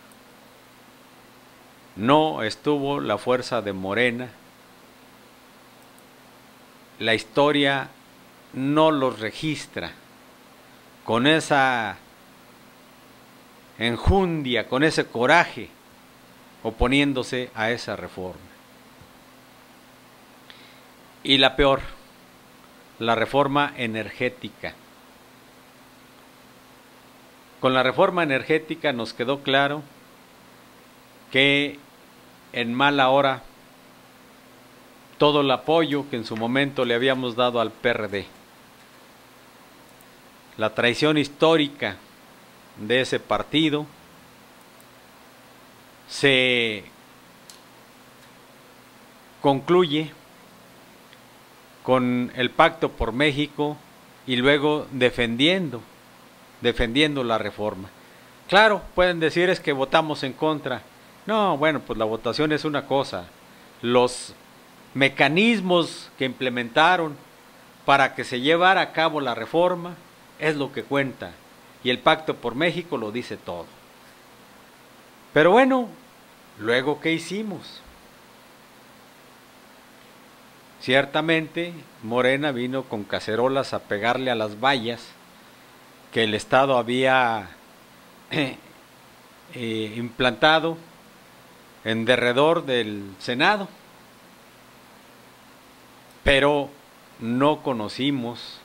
no estuvo la fuerza de Morena. La historia no los registra con esa enjundia, con ese coraje, oponiéndose a esa reforma. Y la peor, la reforma energética. Con la reforma energética nos quedó claro que en mala hora todo el apoyo que en su momento le habíamos dado al PRD, la traición histórica de ese partido, se concluye con el Pacto por México y luego defendiendo la reforma. Claro, pueden decir es que votamos en contra. No, bueno, pues la votación es una cosa. Los mecanismos que implementaron para que se llevara a cabo la reforma es lo que cuenta. Y el Pacto por México lo dice todo. Pero bueno, luego ¿qué hicimos? Ciertamente, Morena vino con cacerolas a pegarle a las vallas que el Estado había implantado en derredor del Senado. Pero no conocimos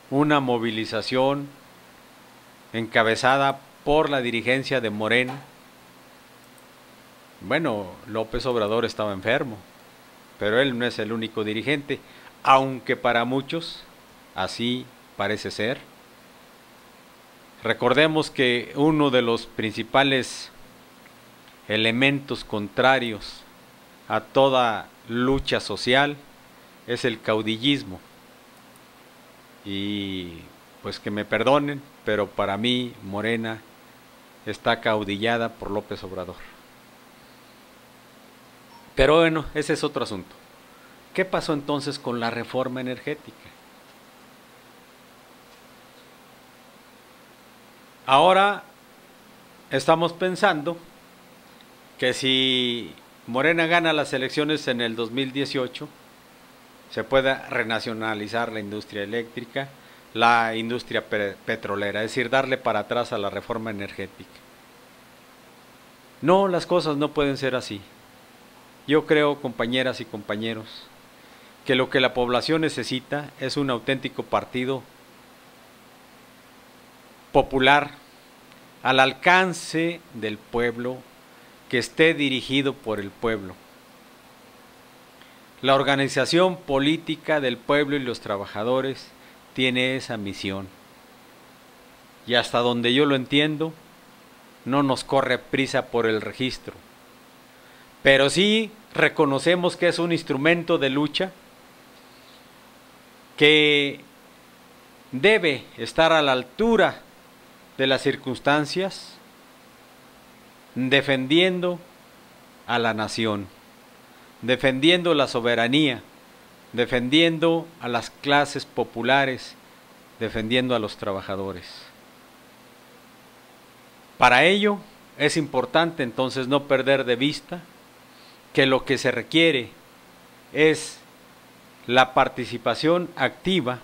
una movilización encabezada por la dirigencia de Morena. Bueno, López Obrador estaba enfermo, pero él no es el único dirigente, aunque para muchos así parece ser. Recordemos que uno de los principales elementos contrarios a toda lucha social es el caudillismo. Y pues que me perdonen, pero para mí Morena está caudillada por López Obrador. Pero bueno, ese es otro asunto. ¿Qué pasó entonces con la reforma energética? Ahora estamos pensando que si Morena gana las elecciones en el 2018, se pueda renacionalizar la industria eléctrica, la industria petrolera, es decir, darle para atrás a la reforma energética. No, las cosas no pueden ser así. Yo creo, compañeras y compañeros, que lo que la población necesita es un auténtico partido popular, al alcance del pueblo, que esté dirigido por el pueblo. La organización política del pueblo y los trabajadores tiene esa misión. Y hasta donde yo lo entiendo, no nos corre prisa por el registro. Pero sí reconocemos que es un instrumento de lucha que debe estar a la altura de las circunstancias, defendiendo a la nación, defendiendo la soberanía, defendiendo a las clases populares, defendiendo a los trabajadores. Para ello es importante entonces no perder de vista que lo que se requiere es la participación activa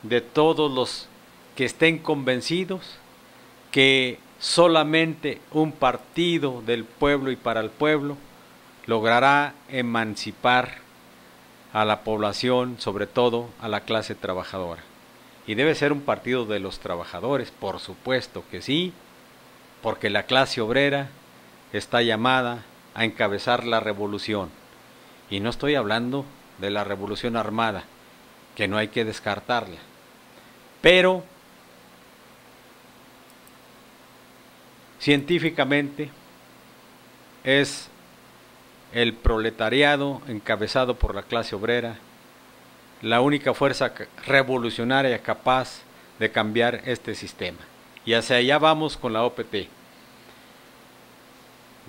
de todos los que estén convencidos que solamente un partido del pueblo y para el pueblo logrará emancipar a la población, sobre todo a la clase trabajadora. Y debe ser un partido de los trabajadores, por supuesto que sí, porque la clase obrera está llamada a encabezar la revolución. Y no estoy hablando de la revolución armada, que no hay que descartarla. Pero científicamente es el proletariado encabezado por la clase obrera la única fuerza revolucionaria capaz de cambiar este sistema. Y hacia allá vamos con la OPT.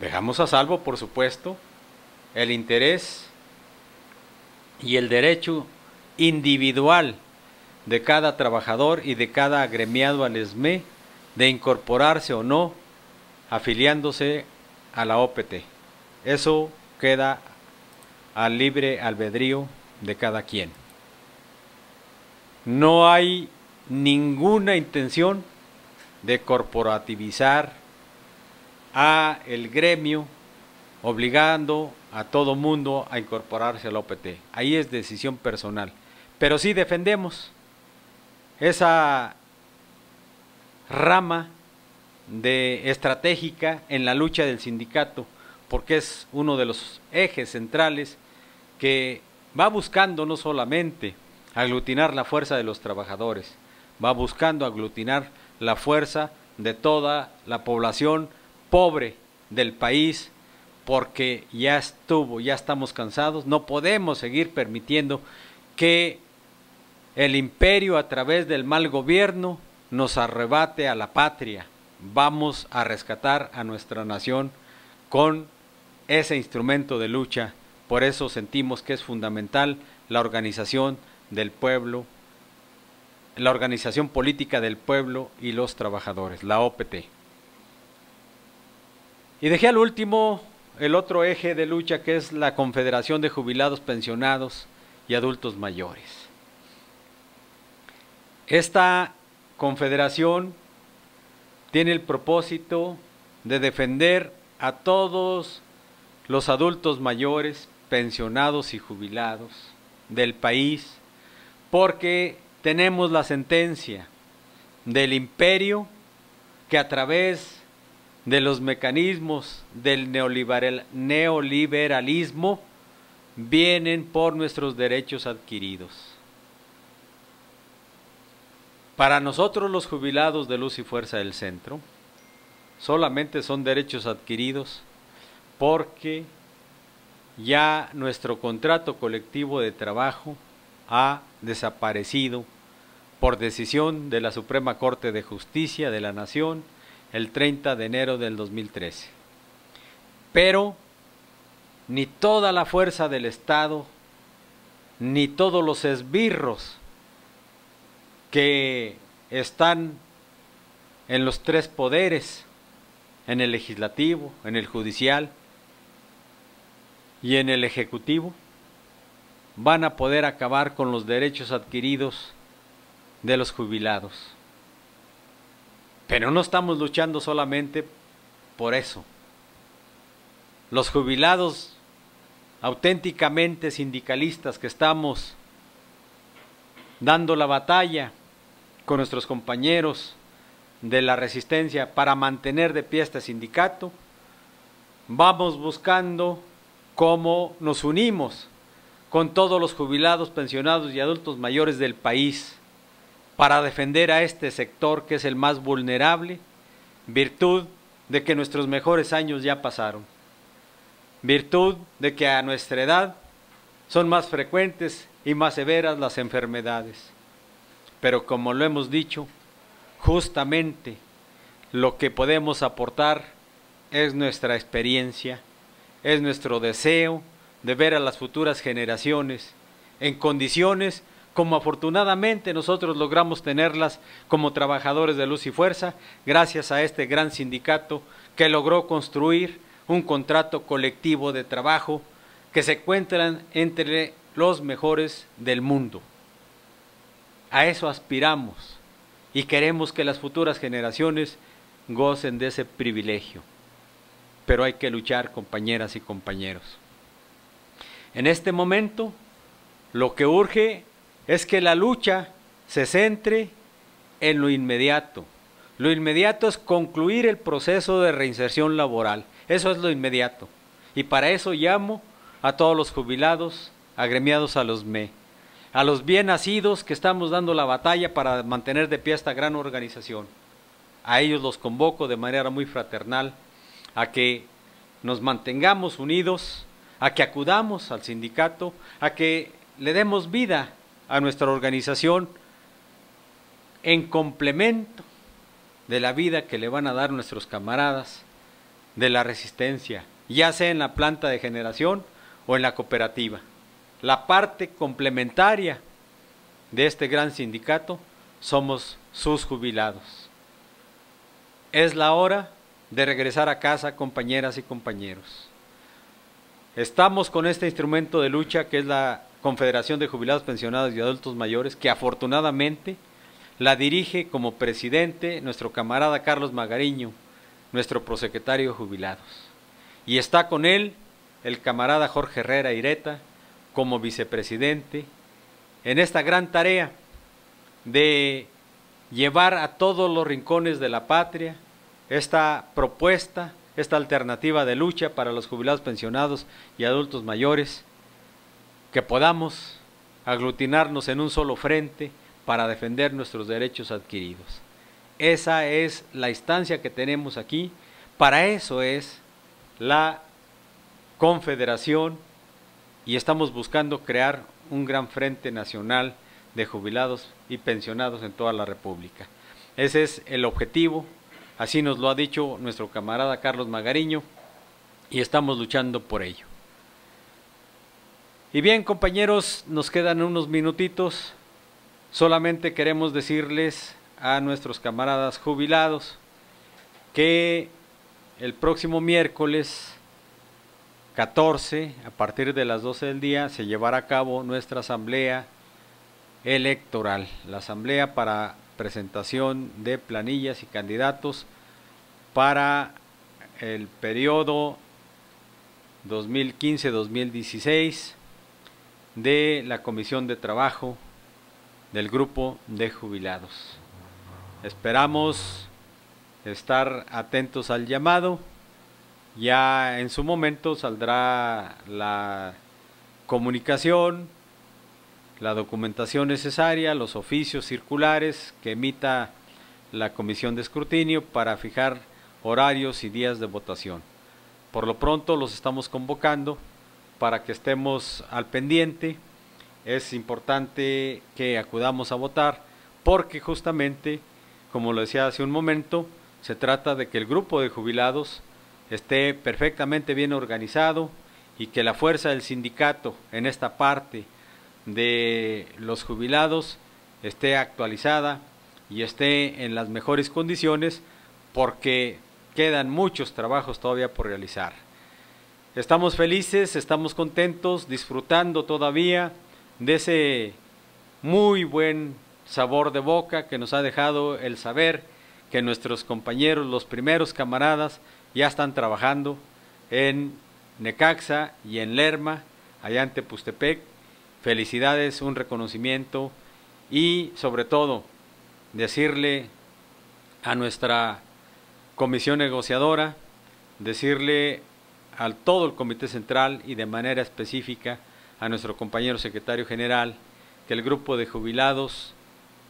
Dejamos a salvo, por supuesto, el interés y el derecho individual de cada trabajador y de cada agremiado al ESME de incorporarse o no, afiliándose a la OPT. Eso queda al libre albedrío de cada quien. No hay ninguna intención de corporativizar a el gremio, obligando a todo mundo a incorporarse a la OPT. Ahí es decisión personal. Pero sí defendemos esa rama estratégica en la lucha del sindicato, porque es uno de los ejes centrales que va buscando no solamente aglutinar la fuerza de los trabajadores, va buscando aglutinar la fuerza de toda la población pobre del país, porque ya estamos cansados, no podemos seguir permitiendo que el imperio a través del mal gobierno nos arrebate a la patria. Vamos a rescatar a nuestra nación con ese instrumento de lucha. Por eso sentimos que es fundamental la organización del pueblo, la organización política del pueblo y los trabajadores, la OPT. Y dejé al último el otro eje de lucha, que es la Confederación de Jubilados, Pensionados y Adultos Mayores. Esta confederación tiene el propósito de defender a todos los adultos mayores, pensionados y jubilados del país, porque tenemos la sentencia del imperio que a través de los mecanismos del neoliberalismo vienen por nuestros derechos adquiridos. Para nosotros los jubilados de Luz y Fuerza del Centro, solamente son derechos adquiridos porque ya nuestro contrato colectivo de trabajo ha desaparecido por decisión de la Suprema Corte de Justicia de la Nación el 30 de enero del 2013. Pero ni toda la fuerza del Estado, ni todos los esbirros que están en los tres poderes, en el legislativo, en el judicial y en el ejecutivo, van a poder acabar con los derechos adquiridos de los jubilados. Pero no estamos luchando solamente por eso. Los jubilados auténticamente sindicalistas que estamos dando la batalla con nuestros compañeros de la resistencia para mantener de pie este sindicato, vamos buscando cómo nos unimos con todos los jubilados, pensionados y adultos mayores del país para defender a este sector que es el más vulnerable, virtud de que nuestros mejores años ya pasaron, virtud de que a nuestra edad son más frecuentes y más severas las enfermedades. Pero como lo hemos dicho, justamente lo que podemos aportar es nuestra experiencia, es nuestro deseo de ver a las futuras generaciones en condiciones como afortunadamente nosotros logramos tenerlas como trabajadores de Luz y Fuerza, gracias a este gran sindicato que logró construir un contrato colectivo de trabajo que se encuentran entre los mejores del mundo. A eso aspiramos y queremos que las futuras generaciones gocen de ese privilegio. Pero hay que luchar, compañeras y compañeros. En este momento, lo que urge es que la lucha se centre en lo inmediato. Lo inmediato es concluir el proceso de reinserción laboral. Eso es lo inmediato. Y para eso llamo a todos los jubilados, agremiados a los ME, a los bien nacidos que estamos dando la batalla para mantener de pie esta gran organización. A ellos los convoco de manera muy fraternal a que nos mantengamos unidos, a que acudamos al sindicato, a que le demos vida a nuestra organización en complemento de la vida que le van a dar nuestros camaradas de la resistencia, ya sea en la planta de generación o en la cooperativa. La parte complementaria de este gran sindicato somos sus jubilados. Es la hora de regresar a casa, compañeras y compañeros. Estamos con este instrumento de lucha que es la Confederación de Jubilados, Pensionados y Adultos Mayores, que afortunadamente la dirige como presidente nuestro camarada Carlos Magariño, nuestro prosecretario de Jubilados. Y está con él el camarada Jorge Herrera Ireta como vicepresidente en esta gran tarea de llevar a todos los rincones de la patria esta propuesta, esta alternativa de lucha para los jubilados, pensionados y adultos mayores, que podamos aglutinarnos en un solo frente para defender nuestros derechos adquiridos. Esa es la instancia que tenemos aquí, para eso es la Confederación, y estamos buscando crear un gran frente nacional de jubilados y pensionados en toda la República. Ese es el objetivo, así nos lo ha dicho nuestro camarada Carlos Magariño, y estamos luchando por ello. Y bien, compañeros, nos quedan unos minutitos. Solamente queremos decirles a nuestros camaradas jubilados que el próximo miércoles 14, a partir de las 12 del día, se llevará a cabo nuestra asamblea electoral, la asamblea para presentación de planillas y candidatos para el periodo 2015-2016 de la Comisión de Trabajo del Grupo de Jubilados. Esperamos estar atentos al llamado. Ya en su momento saldrá la comunicación, la documentación necesaria, los oficios circulares que emita la Comisión de Escrutinio para fijar horarios y días de votación. Por lo pronto los estamos convocando para que estemos al pendiente. Es importante que acudamos a votar porque justamente, como lo decía hace un momento, se trata de que el grupo de jubilados esté perfectamente bien organizado y que la fuerza del sindicato en esta parte de los jubilados esté actualizada y esté en las mejores condiciones, porque quedan muchos trabajos todavía por realizar. Estamos felices, estamos contentos, disfrutando todavía de ese muy buen sabor de boca que nos ha dejado el saber que nuestros compañeros, los primeros camaradas, ya están trabajando en Necaxa y en Lerma, allá en Tepustepec. Felicidades, un reconocimiento y sobre todo decirle a nuestra comisión negociadora, decirle a todo el Comité Central y de manera específica a nuestro compañero secretario general que el grupo de jubilados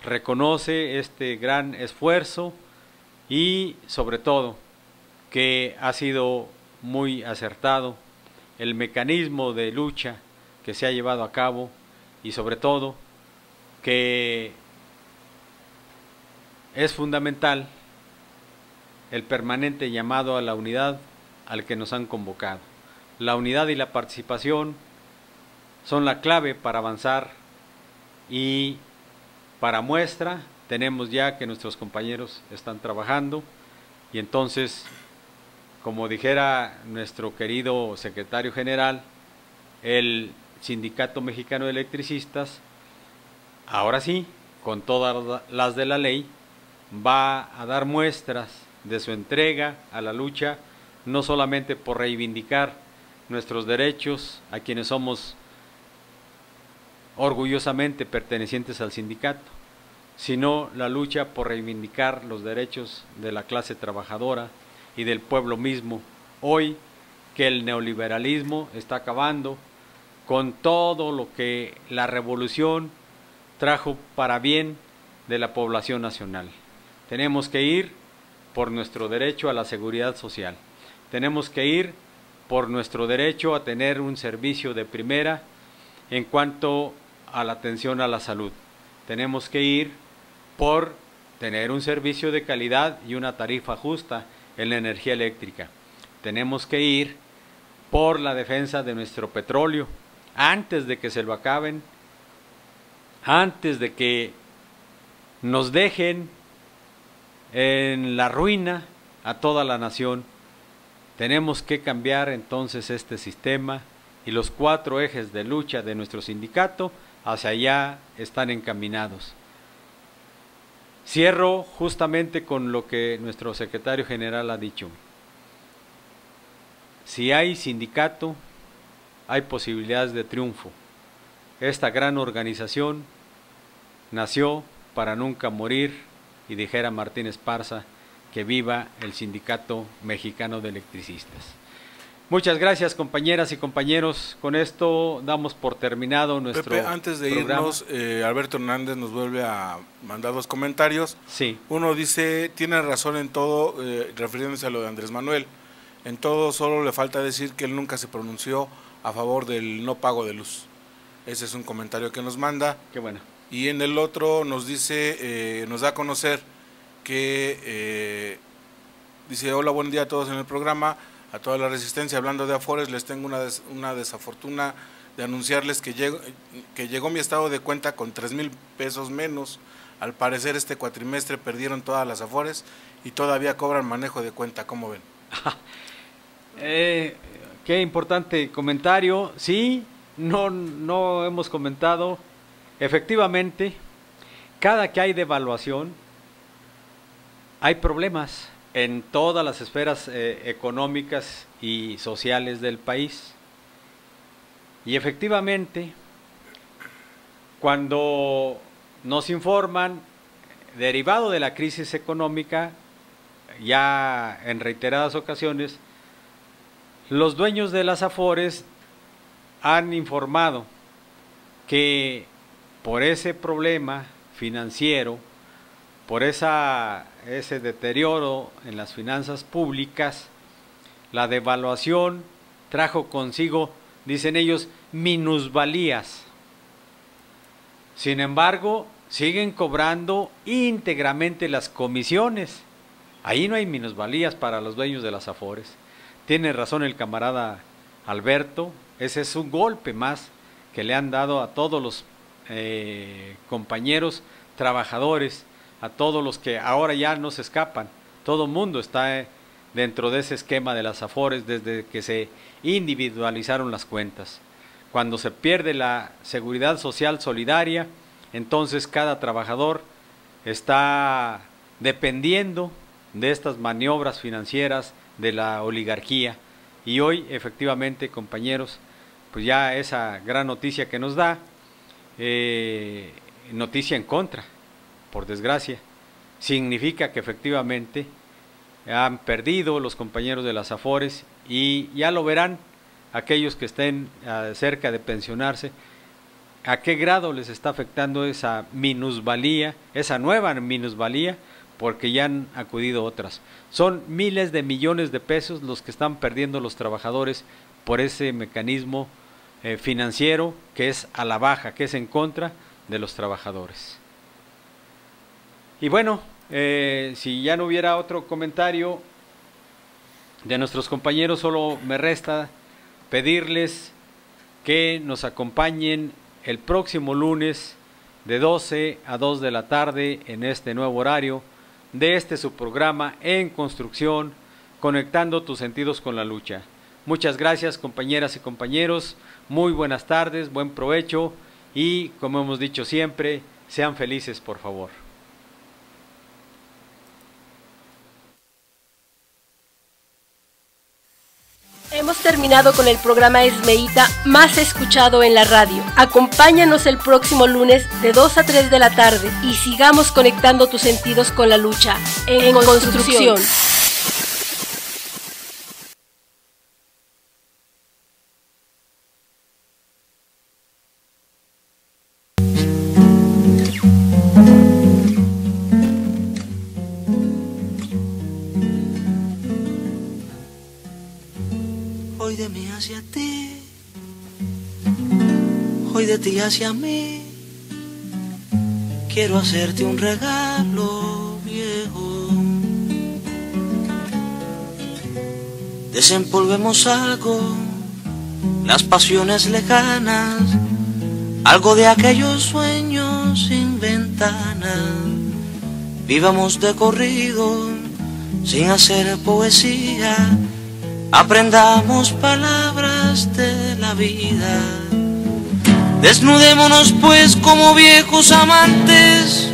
reconoce este gran esfuerzo y sobre todo que ha sido muy acertado el mecanismo de lucha que se ha llevado a cabo y sobre todo que es fundamental el permanente llamado a la unidad al que nos han convocado. La unidad y la participación son la clave para avanzar y para muestra tenemos ya que nuestros compañeros están trabajando y entonces, como dijera nuestro querido secretario general, el Sindicato Mexicano de Electricistas, ahora sí, con todas las de la ley, va a dar muestras de su entrega a la lucha, no solamente por reivindicar nuestros derechos a quienes somos orgullosamente pertenecientes al sindicato, sino la lucha por reivindicar los derechos de la clase trabajadora y del pueblo mismo, hoy que el neoliberalismo está acabando con todo lo que la revolución trajo para bien de la población nacional. Tenemos que ir por nuestro derecho a la seguridad social, tenemos que ir por nuestro derecho a tener un servicio de primera en cuanto a la atención a la salud, tenemos que ir por tener un servicio de calidad y una tarifa justa en la energía eléctrica, tenemos que ir por la defensa de nuestro petróleo antes de que se lo acaben, antes de que nos dejen en la ruina a toda la nación. Tenemos que cambiar entonces este sistema y los 4 ejes de lucha de nuestro sindicato hacia allá están encaminados. Cierro justamente con lo que nuestro secretario general ha dicho. Si hay sindicato, hay posibilidades de triunfo. Esta gran organización nació para nunca morir, y dijera Martín Esparza, que viva el Sindicato Mexicano de Electricistas. Muchas gracias, compañeras y compañeros. Con esto damos por terminado nuestro Pepe, antes de programa. irnos, Alberto Hernández nos vuelve a mandar 2 comentarios. Sí. Uno dice, tiene razón en todo, refiriéndose a lo de Andrés Manuel. En todo solo le falta decir que él nunca se pronunció a favor del no pago de luz. Ese es un comentario que nos manda. Qué bueno. Y en el otro nos dice, nos da a conocer que, dice, hola, buen día a todos en el programa, a toda la resistencia. Hablando de Afores, les tengo una desafortuna de anunciarles que llegó mi estado de cuenta con 3,000 pesos menos. Al parecer este cuatrimestre perdieron todas las Afores y todavía cobran manejo de cuenta. ¿Cómo ven? Qué importante comentario. Sí, no hemos comentado. Efectivamente, cada que hay devaluación, hay problemas en todas las esferas económicas y sociales del país. Y efectivamente, cuando nos informan, derivado de la crisis económica, ya en reiteradas ocasiones, los dueños de las Afores han informado que por ese problema financiero, por ese deterioro en las finanzas públicas, la devaluación trajo consigo, dicen ellos, minusvalías. Sin embargo, siguen cobrando íntegramente las comisiones. Ahí no hay minusvalías para los dueños de las Afores. Tiene razón el camarada Alberto, ese es un golpe más que le han dado a todos los compañeros trabajadores, a todos los que ahora ya no se escapan. Todo el mundo está dentro de ese esquema de las Afores desde que se individualizaron las cuentas. Cuando se pierde la seguridad social solidaria, entonces cada trabajador está dependiendo de estas maniobras financieras de la oligarquía. Y hoy, efectivamente, compañeros, pues ya esa gran noticia que nos da, noticia en contra, por desgracia, significa que efectivamente han perdido los compañeros de las Afores, y ya lo verán aquellos que estén cerca de pensionarse, a qué grado les está afectando esa minusvalía, esa nueva minusvalía, porque ya han acudido otras. Son miles de millones de pesos los que están perdiendo los trabajadores por ese mecanismo financiero que es a la baja, que es en contra de los trabajadores. Y bueno, si ya no hubiera otro comentario de nuestros compañeros, solo me resta pedirles que nos acompañen el próximo lunes de 12 a 2 de la tarde en este nuevo horario de este su programa En Construcción, conectando tus sentidos con la lucha. Muchas gracias, compañeras y compañeros, muy buenas tardes, buen provecho y, como hemos dicho siempre, sean felices, por favor. Hemos terminado con el programa Esmeíta más escuchado en la radio. Acompáñanos el próximo lunes de 2 a 3 de la tarde y sigamos conectando tus sentidos con la lucha en construcción. Hoy de mí hacia ti, hoy de ti hacia mí, quiero hacerte un regalo viejo. Desempolvemos algo, las pasiones lejanas, algo de aquellos sueños sin ventana. Vivamos de corrido, sin hacer poesía, aprendamos palabras de la vida. Desnudémonos pues como viejos amantes,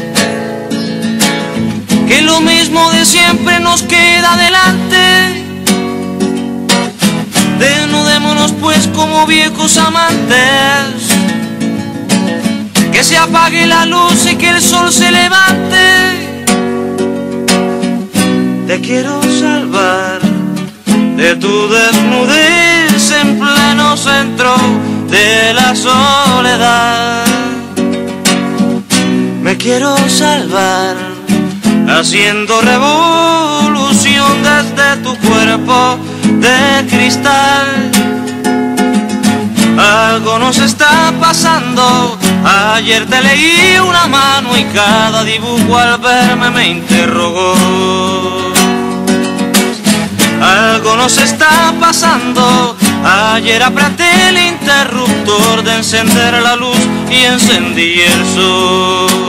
que lo mismo de siempre nos queda delante. Desnudémonos pues como viejos amantes, que se apague la luz y que el sol se levante. Te quiero salvar de tu desnudez en pleno centro de la soledad. Me quiero salvar haciendo revolución desde tu cuerpo de cristal. Algo nos está pasando. Ayer te leí una mano y cada dibujo al verme me interrogó. Algo nos está pasando. Ayer apreté el interruptor de encender la luz y encendí el sol.